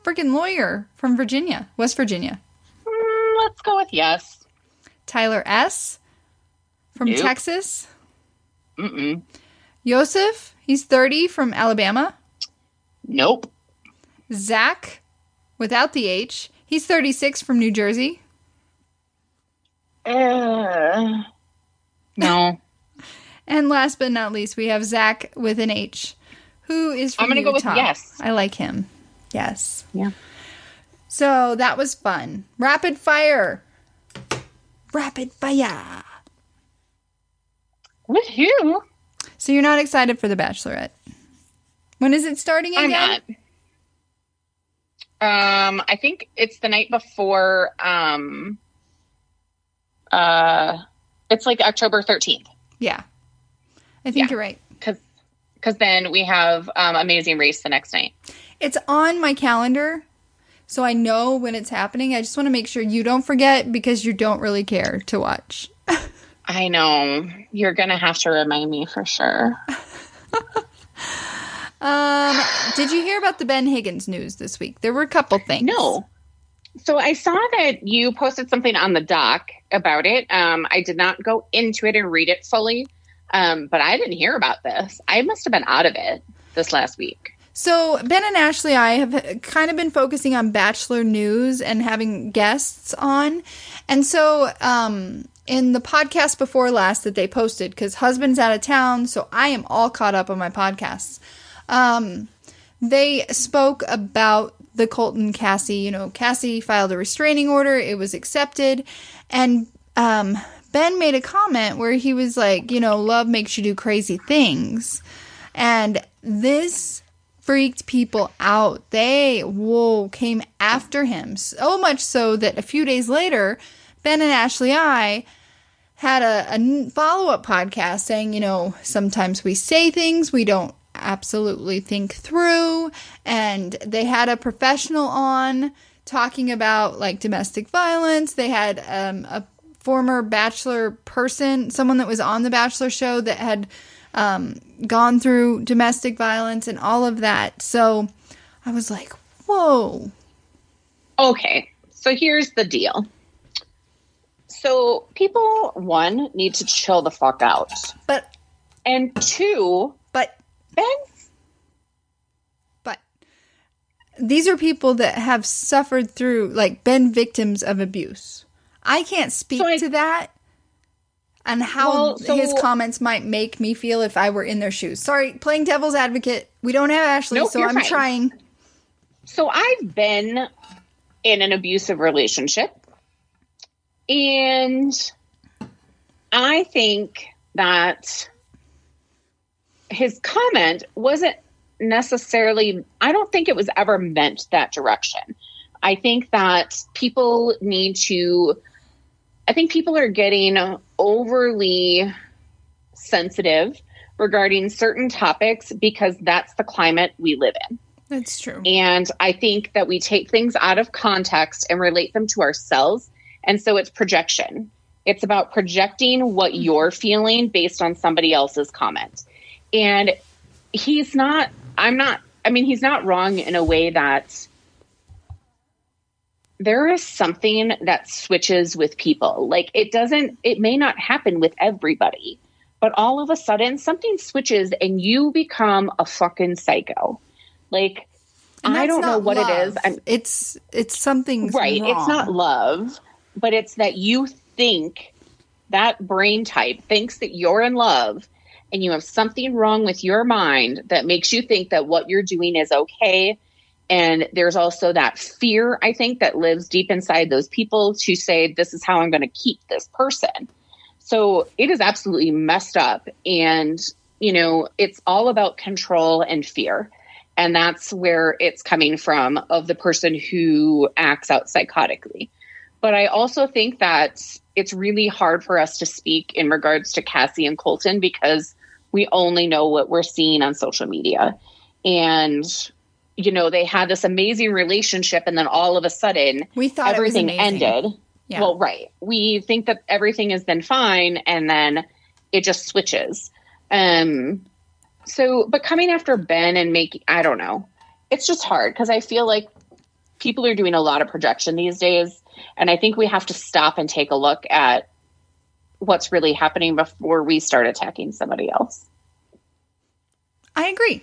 freaking lawyer from Virginia, West Virginia. Let's go with yes. Tyler S. from Nope. Texas. Mm-mm. Yosef, he's 30 from Alabama. Nope. Zach, without the H, he's 36 from New Jersey. No. And last but not least, we have Zach with an H, who is from I'm going to go with yes. I like him. Yes. Yeah. So that was fun. Rapid fire. Rapid fire. Woohoo. So you're not excited for The Bachelorette? When is it starting again? I'm not. I think it's the night before. It's like October 13th. Yeah. I think you're right. Because then we have Amazing Race the next night. It's on my calendar, so I know when it's happening. I just want to make sure you don't forget because you don't really care to watch. I know. You're going to have to remind me for sure. Did you hear about the Ben Higgins news this week? There were a couple things. No. So I saw that you posted something on the doc about it. I did not go into it and read it fully, but I didn't hear about this. I must have been out of it this last week. So Ben and Ashley, I have kind of been focusing on Bachelor news and having guests on. And so in the podcast before last that they posted, because husband's out of town, so I am all caught up on my podcasts. They spoke about the Colton Cassie. You know, Cassie filed a restraining order. It was accepted. And Ben made a comment where he was like, you know, love makes you do crazy things. And this freaked people out. They, came after him. So much so that a few days later, Ben and Ashley I had a follow-up podcast saying, you know, sometimes we say things we don't absolutely think through. And they had a professional on talking about like domestic violence. They had a former Bachelor person, someone that was on the Bachelor show that had gone through domestic violence and all of that. So I was like, whoa. Okay, so here's the deal. So people, one, need to chill the fuck out. And two, these are people that have suffered through, like, been victims of abuse. I can't speak to that and how his comments might make me feel if I were in their shoes. Sorry, playing devil's advocate. We don't have Ashley, so I'm trying. So I've been in an abusive relationship, and I think that his comment wasn't necessarily, I don't think it was ever meant that direction. I think that people are getting overly sensitive regarding certain topics because that's the climate we live in. That's true. And I think that we take things out of context and relate them to ourselves. And so it's projection. It's about projecting what you're feeling based on somebody else's comment. And he's not wrong in a way that there is something that switches with people. Like it may not happen with everybody, but all of a sudden something switches and you become a fucking psycho. Like, I don't know what love. It is. It's something right. wrong. It's not love, but it's that you think that brain type thinks that you're in love and you have something wrong with your mind that makes you think that what you're doing is okay. And there's also that fear, I think, that lives deep inside those people to say, this is how I'm going to keep this person. So it is absolutely messed up. And, it's all about control and fear. And that's where it's coming from, of the person who acts out psychotically. But I also think that it's really hard for us to speak in regards to Cassie and Colton because we only know what we're seeing on social media. And, they had this amazing relationship and then all of a sudden we thought everything ended. Yeah. Well, right. We think that everything has been fine and then it just switches. But coming after Ben and I don't know, it's just hard because I feel like people are doing a lot of projection these days. And I think we have to stop and take a look at what's really happening before we start attacking somebody else. I agree.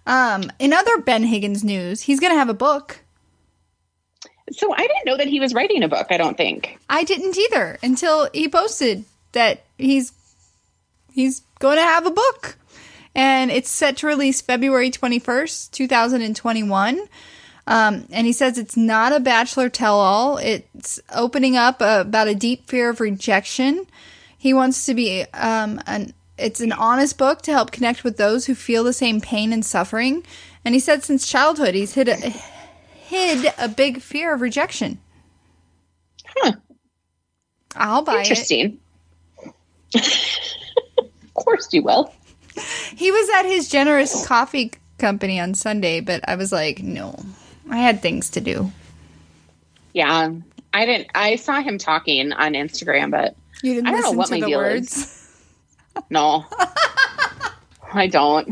In other Ben Higgins news, he's going to have a book. So I didn't know that he was writing a book, I don't think. I didn't either until he posted that he's going to have a book. And it's set to release February 21st, 2021. And he says it's not a Bachelor tell-all. It's opening up about a deep fear of rejection. He wants to be it's an honest book to help connect with those who feel the same pain and suffering. And he said since childhood he's hid a big fear of rejection. Huh. I'll buy Interesting. Of course you will. He was at his Generous Coffee Company on Sunday, but I was like, no, I had things to do. Yeah, I saw him talking on Instagram, but you didn't I don't know what my deal is. No, I don't.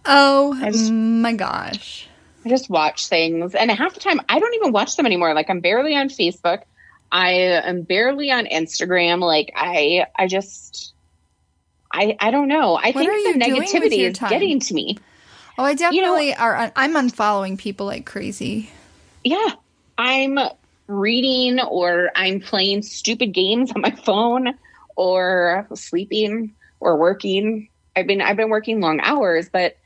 My gosh. I just watch things, and half the time I don't even watch them anymore. Like, I'm barely on Facebook. I am barely on Instagram. Like, I don't know. I think the negativity is getting to me. Oh, I definitely I'm unfollowing people like crazy. Yeah. I'm reading or I'm playing stupid games on my phone or sleeping or working. I've been working long hours, but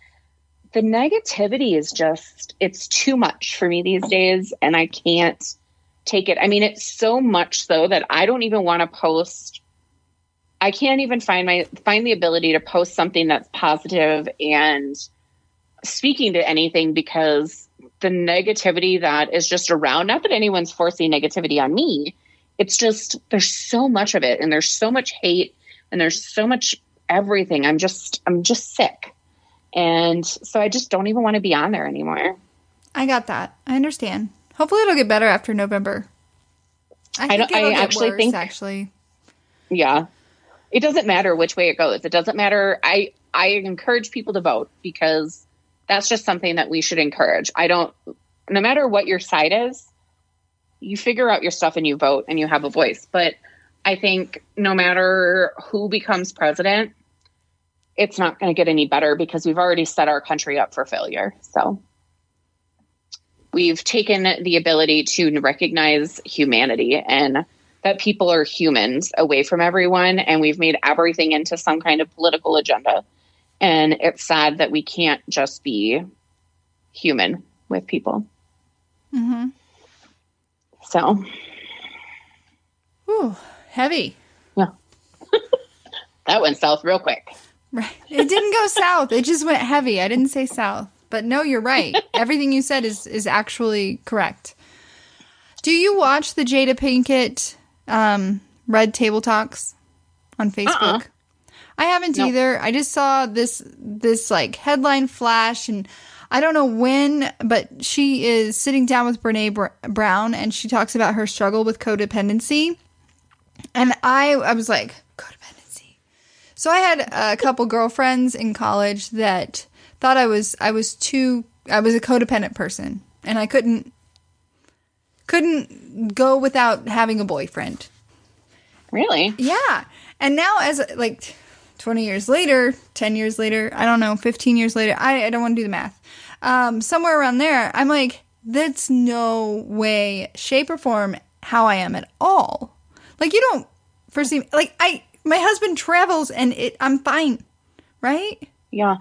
the negativity is just, it's too much for me these days and I can't take it. I mean, it's so much so that I don't even want to post. I can't even find the ability to post something that's positive and speaking to anything because the negativity that is just around, not that anyone's forcing negativity on me. It's just, there's so much of it and there's so much hate and there's so much everything. I'm just sick. And so I just don't even want to be on there anymore. I got that. I understand. Hopefully it'll get better after November. I think it'll get worse, actually. Yeah. It doesn't matter which way it goes. It doesn't matter. I encourage people to vote because that's just something that we should encourage. No matter what your side is, you figure out your stuff and you vote and you have a voice. But I think no matter who becomes president, it's not going to get any better because we've already set our country up for failure. So we've taken the ability to recognize humanity and that people are humans away from everyone. And we've made everything into some kind of political agenda. And it's sad that we can't just be human with people. Mm-hmm. So. Ooh, heavy. Yeah. That went south real quick. Right. It didn't go south. It just went heavy. I didn't say south. But no, you're right. Everything you said is actually correct. Do you watch the Jada Pinkett Red Table Talks on Facebook? I haven't either. I just saw this like headline flash, and I don't know when, but she is sitting down with Brene Brown, and she talks about her struggle with codependency. And I was like, codependency. So I had a couple girlfriends in college that thought I was a codependent person, and I couldn't go without having a boyfriend. Really? Yeah. And now as like 20 years later, 10 years later, I don't know, 15 years later, I don't want to do the math. Somewhere around there, I'm like, that's no way, shape or form how I am at all. Like, you don't foresee, like, my husband travels and I'm fine. Right? Yeah.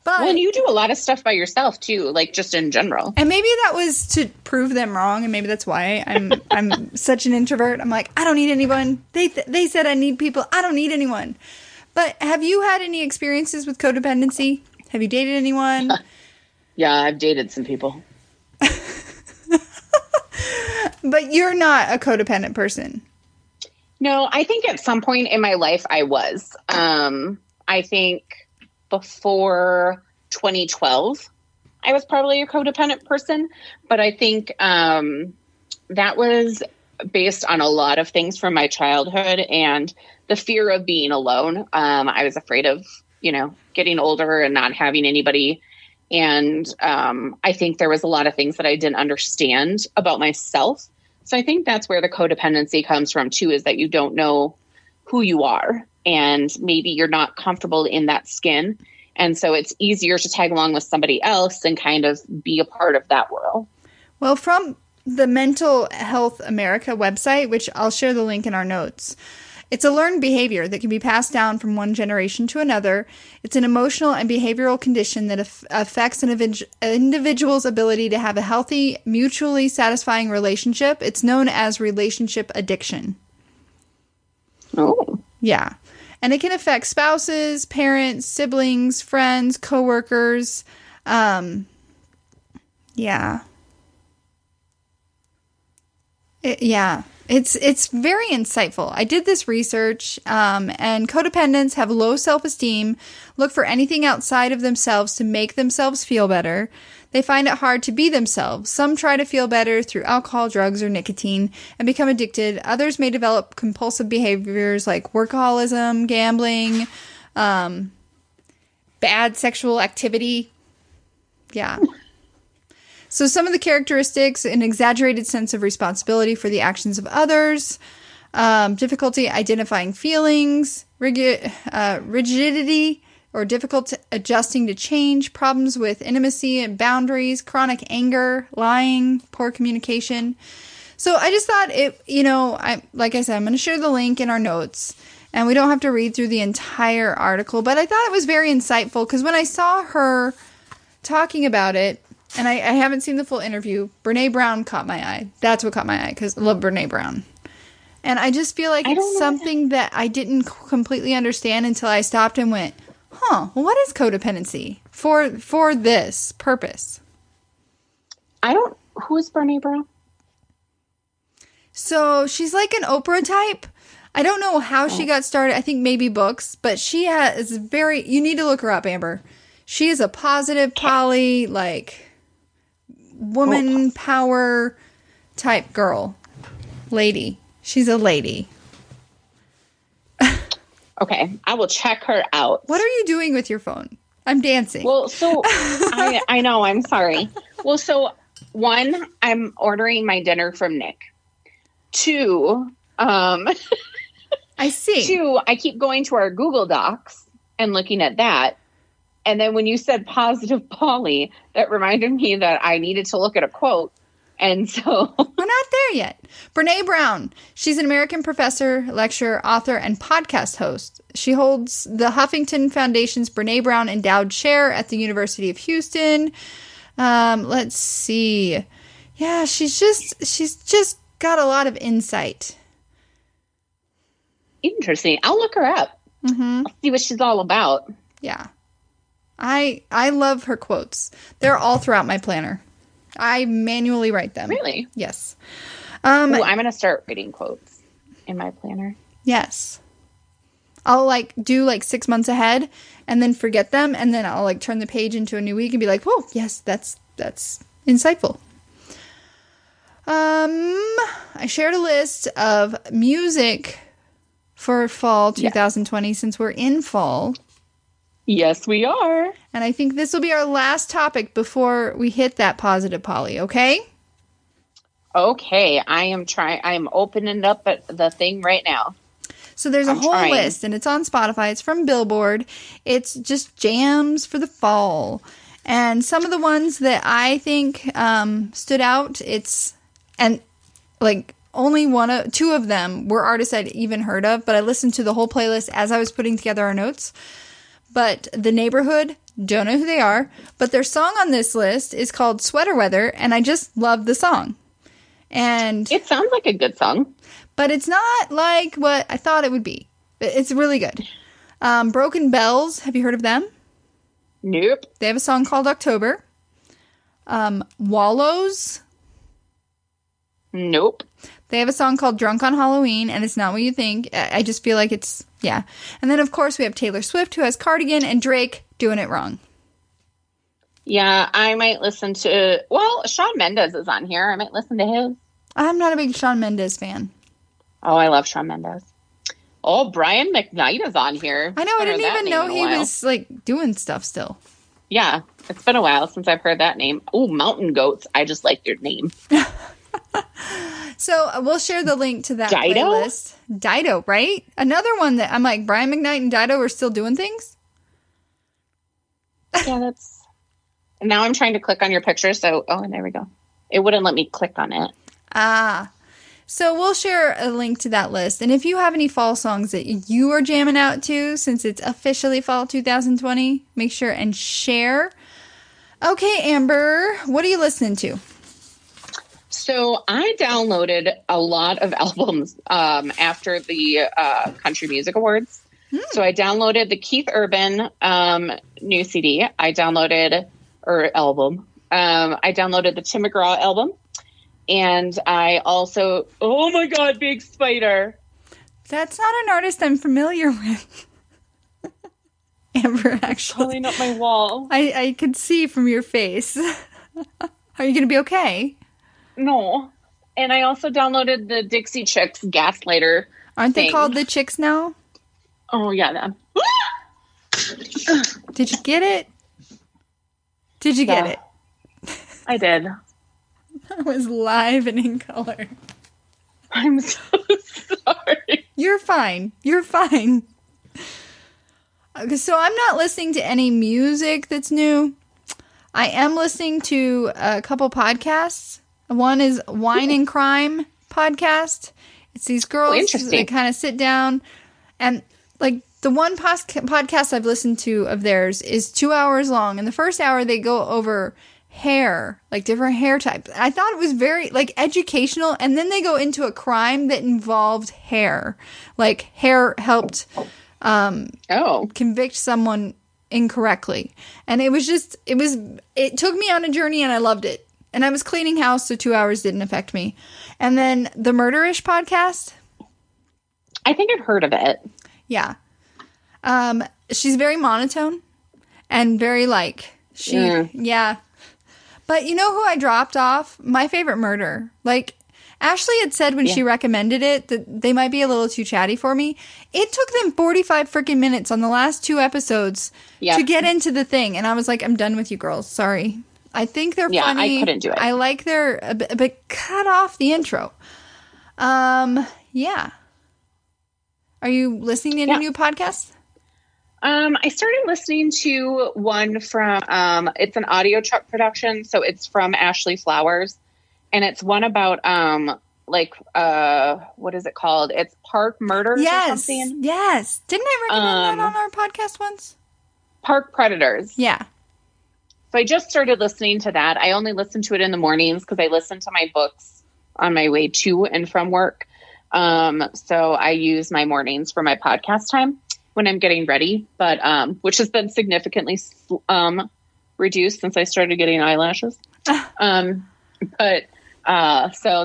But, well, and you do a lot of stuff by yourself too, like just in general. And maybe that was to prove them wrong, and maybe that's why I'm such an introvert. I'm like, I don't need anyone. They said I need people. I don't need anyone. But have you had any experiences with codependency? Have you dated anyone? Yeah, I've dated some people. But you're not a codependent person. No, I think at some point in my life I was. I think before 2012, I was probably a codependent person, but I think that was based on a lot of things from my childhood and the fear of being alone. I was afraid of, getting older and not having anybody. And I think there was a lot of things that I didn't understand about myself. So I think that's where the codependency comes from too, is that you don't know who you are. And maybe you're not comfortable in that skin. And so it's easier to tag along with somebody else and kind of be a part of that world. Well, from the Mental Health America website, which I'll share the link in our notes, it's a learned behavior that can be passed down from one generation to another. It's an emotional and behavioral condition that affects an individual's ability to have a healthy, mutually satisfying relationship. It's known as relationship addiction. Oh. Yeah. And it can affect spouses, parents, siblings, friends, coworkers. Yeah. It's very insightful. I did this research, and codependents have low self-esteem, look for anything outside of themselves to make themselves feel better. They find it hard to be themselves. Some try to feel better through alcohol, drugs, or nicotine and become addicted. Others may develop compulsive behaviors like workaholism, gambling, bad sexual activity. Yeah. So some of the characteristics: an exaggerated sense of responsibility for the actions of others, difficulty identifying feelings, rigidity or difficult adjusting to change, problems with intimacy and boundaries, chronic anger, lying, poor communication. So I just thought like I said, I'm going to share the link in our notes, and we don't have to read through the entire article, but I thought it was very insightful because when I saw her talking about it, and I haven't seen the full interview, Brene Brown caught my eye. That's what caught my eye, because I love Brene Brown. And I just feel like it's something that I didn't completely understand until I stopped and went, well, what is codependency for this purpose? Who is Brene Brown? So she's like an Oprah type. I don't know how she got started. I think maybe books, but she is you need to look her up, Amber. She is a positive poly, like, woman power type girl. Lady. She's a lady. Okay, I will check her out. What are you doing with your phone? I'm dancing. Well, so I know, I'm sorry. Well, so 1, I'm ordering my dinner from Nick. 2, I see. 2, I keep going to our Google Docs and looking at that. And then when you said positive Polly, that reminded me that I needed to look at a quote. And so we're not there yet. Brene Brown. She's an American professor, lecturer, author, and podcast host. She holds the Huffington Foundation's Brene Brown Endowed Chair at the University of Houston. Let's see. Yeah, she's just got a lot of insight. Interesting. I'll look her up. Mm-hmm. I'll see what she's all about. Yeah. I love her quotes. They're all throughout my planner. I manually write them. Really? Yes. Ooh, I'm going to start writing quotes in my planner. Yes. I'll do 6 months ahead and then forget them. And then I'll turn the page into a new week and be like, whoa, yes, that's insightful. I shared a list of music for fall 2020 since we're in fall. Yes, we are. And I think this will be our last topic before we hit that positive Polly, okay? Okay, I am opening up the thing right now. So there's a whole list, and it's on Spotify. It's from Billboard. It's just jams for the fall. And some of the ones that I think stood out, only 2 of them were artists I'd even heard of, but I listened to the whole playlist as I was putting together our notes. But The Neighborhood, don't know who they are, but their song on this list is called Sweater Weather, and I just love the song. And it sounds like a good song. But it's not like what I thought it would be. It's really good. Broken Bells, have you heard of them? Nope. They have a song called October. Wallows. Nope. They have a song called Drunk on Halloween, and it's not what you think. I just feel like it's, yeah. And then, of course, we have Taylor Swift, who has Cardigan, and Drake, Doing It Wrong. Yeah, I might listen to, Shawn Mendes is on here. I might listen to his. I'm not a big Shawn Mendes fan. Oh, I love Shawn Mendes. Oh, Brian McKnight is on here. I know, I didn't even know he was, doing stuff still. Yeah, it's been a while since I've heard that name. Oh, Mountain Goats. I just like your name. So we'll share the link to that playlist. Dido, right? Another one that I'm like, Brian McKnight and Dido are still doing things? Yeah, that's... Now I'm trying to click on your picture, so... Oh, and there we go. It wouldn't let me click on it. So we'll share a link to that list. And if you have any fall songs that you are jamming out to, since it's officially fall 2020, make sure and share. Okay, Amber, what are you listening to? So I downloaded a lot of albums after the Country Music Awards. So I downloaded the Keith Urban new CD. I downloaded the Tim McGraw album. And I also, oh my God, Big Spider. That's not an artist I'm familiar with. Amber, actually. Pulling up my wall. I could see from your face. Are you going to be okay? No. And I also downloaded the Dixie Chicks Gaslighter. Aren't they called the Chicks now? Oh, yeah. Them. Did you get it? Did you get it? I did. That was live and in color. I'm so sorry. You're fine. You're fine. So I'm not listening to any music that's new. I am listening to a couple podcasts. One is Wine and Crime podcast. It's these girls that kind of sit down and the one podcast I've listened to of theirs is 2 hours long. And the first hour they go over hair, different hair types. I thought it was very educational. And then they go into a crime that involved hair. Hair helped convict someone incorrectly. And it took me on a journey and I loved it. And I was cleaning house, so 2 hours didn't affect me. And then the Murderish podcast. I think I've heard of it. Yeah. She's very monotone and very yeah. But you know who I dropped off? My Favorite Murder. Like, Ashley had said when she recommended it that they might be a little too chatty for me. It took them 45 freaking minutes on the last 2 episodes to get into the thing. And I was like, I'm done with you girls. Sorry. I think they're funny. I couldn't do it. I like but cut off the intro. Yeah. Are you listening to any new podcasts? I started listening to one from, it's an audio truck production. So it's from Ashley Flowers. And it's one about, what is it called? It's Park Murders or something. Yes. Didn't I recommend that on our podcast once? Park Predators. Yeah. So I just started listening to that. I only listen to it in the mornings because I listen to my books on my way to and from work. So I use my mornings for my podcast time when I'm getting ready, but which has been significantly reduced since I started getting eyelashes. So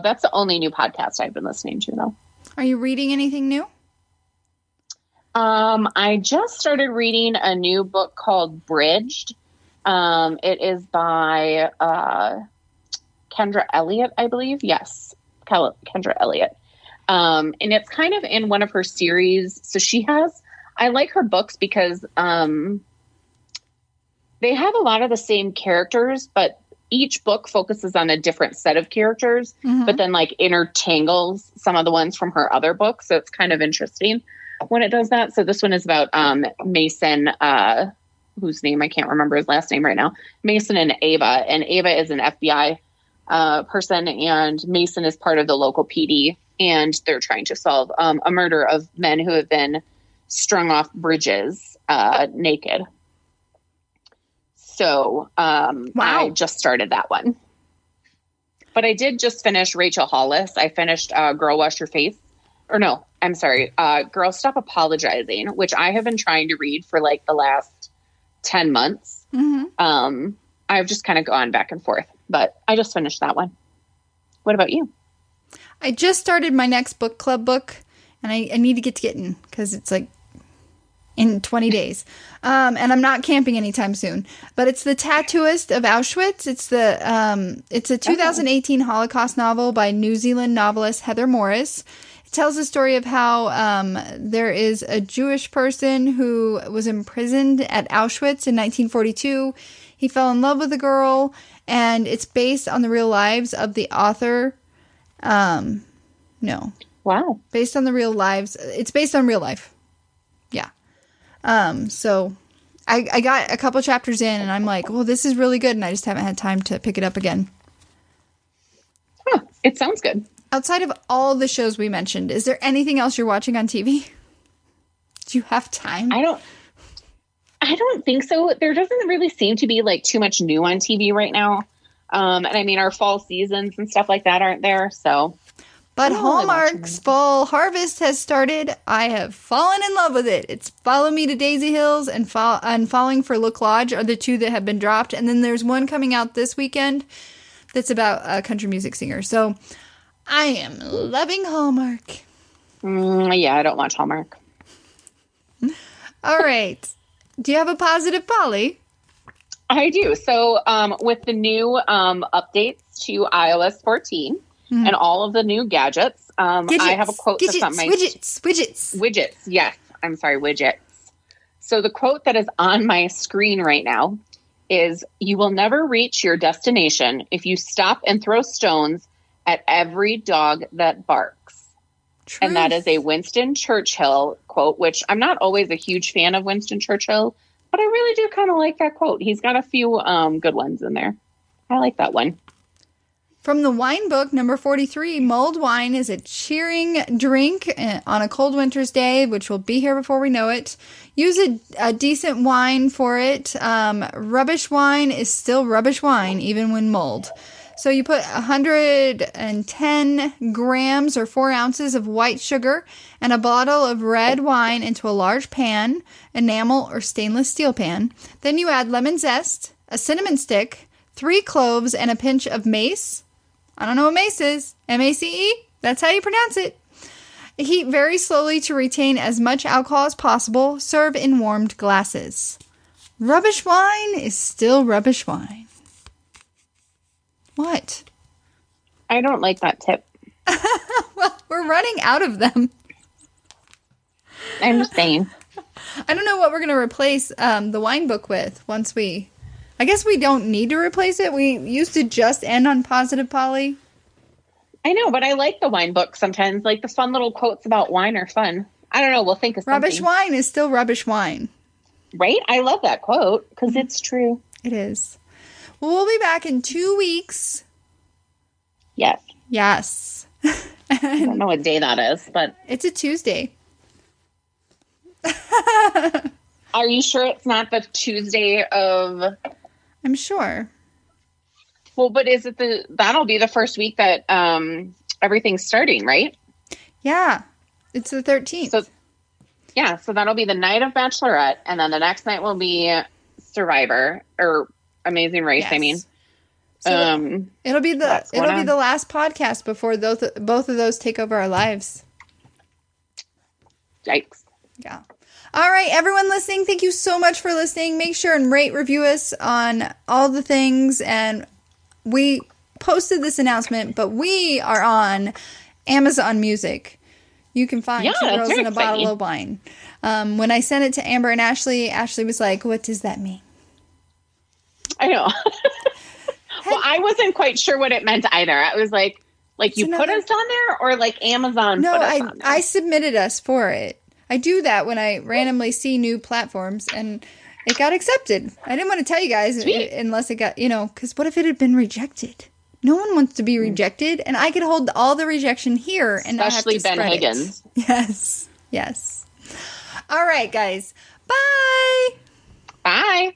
that's the only new podcast I've been listening to, though. Are you reading anything new? I just started reading a new book called Bridged. It is by Kendra Elliott, I believe. Yes, Kendra Elliott. And it's kind of in one of her series. So I like her books because they have a lot of the same characters, but each book focuses on a different set of characters, but then intertangles some of the ones from her other books. So it's kind of interesting when it does that. So this one is about Mason, whose name I can't remember his last name right now, Mason and Ava. And Ava is an FBI person, and Mason is part of the local PD. And they're trying to solve a murder of men who have been strung off bridges naked. So I just started that one. But I did just finish Rachel Hollis. I finished Girl Wash Your Face. Or no, I'm sorry. Girl Stop Apologizing, which I have been trying to read for the last 10 months. I've just kind of gone back and forth. But I just finished that one. What about you? I just started my next book club book. And I need to get to getting because it's in 20 days. And I'm not camping anytime soon. But it's The Tattooist of Auschwitz. It's a 2018 Holocaust novel by New Zealand novelist Heather Morris. It tells the story of how there is a Jewish person who was imprisoned at Auschwitz in 1942. He fell in love with a girl, and it's based on the real lives of the author. No. Wow. Based on the real lives. It's based on real life. Yeah. So I got a couple chapters in and I'm like, well, this is really good. And I just haven't had time to pick it up again. Huh. It sounds good. Outside of all the shows we mentioned, is there anything else you're watching on TV? Do you have time? I don't think so. There doesn't really seem to be too much new on TV right now. And I mean, our fall seasons and stuff like that aren't there. So. But Hallmark's Fall Harvest has started. I have fallen in love with it. It's Follow Me to Daisy Hills and Falling for Look Lodge are the 2 that have been dropped. And then there's one coming out this weekend that's about a country music singer. So I am loving Hallmark. Yeah, I don't watch Hallmark. All right. Do you have a positive, Polly? I do. So with the new updates to iOS 14, and all of the new gadgets. I have a quote that's on my... Widgets. Yes. I'm sorry, widgets. So the quote that is on my screen right now is, "You will never reach your destination if you stop and throw stones at every dog that barks." Truth. And that is a Winston Churchill quote, which I'm not always a huge fan of Winston Churchill, but I really do kind of like that quote. He's got a few good ones in there. I like that one. From the wine book, number 43, mulled wine is a cheering drink on a cold winter's day, which will be here before we know it. Use a decent wine for it. Rubbish wine is still rubbish wine, even when mulled. So you put 110 grams or 4 ounces of white sugar and a bottle of red wine into a large pan, enamel or stainless steel pan. Then you add lemon zest, a cinnamon stick, 3 cloves, and a pinch of mace. I don't know what mace is. M-A-C-E? That's how you pronounce it. Heat very slowly to retain as much alcohol as possible. Serve in warmed glasses. Rubbish wine is still rubbish wine. What? I don't like that tip. Well, we're running out of them. I'm just saying. I don't know what we're going to replace the wine book with once we... I guess we don't need to replace it. We used to just end on positive Polly. I know, but I like the wine book sometimes. Like the fun little quotes about wine are fun. I don't know. We'll think of something. Rubbish wine is still rubbish wine. Right? I love that quote because it's true. It is. Well, we'll be back in 2 weeks. Yes. Yes. I don't know what day that is, but... It's a Tuesday. Are you sure it's not the Tuesday of... I'm sure. Well, but is it that'll be the first week that everything's starting, right? Yeah. It's the 13th. So, yeah, so that'll be the night of Bachelorette, and then the next night will be Survivor, or Amazing Race, yes. I mean. So it'll be the last podcast before both of those take over our lives. Yikes. Yeah. All right, everyone listening, thank you so much for listening. Make sure and rate, review us on all the things. And we posted this announcement, but we are on Amazon Music. You can find Two Girls and a Bottle of Wine. When I sent it to Amber and Ashley, Ashley was like, what does that mean? I know. Well, I wasn't quite sure what it meant either. I was like you put us on there, or like Amazon put us on there? I submitted us for it. I do that when I randomly see new platforms, and it got accepted. I didn't want to tell you guys unless it got, because what if it had been rejected? No one wants to be rejected, and I could hold all the rejection here and especially not have to Ben spread Higgins. It. Yes. Yes. All right, guys. Bye. Bye.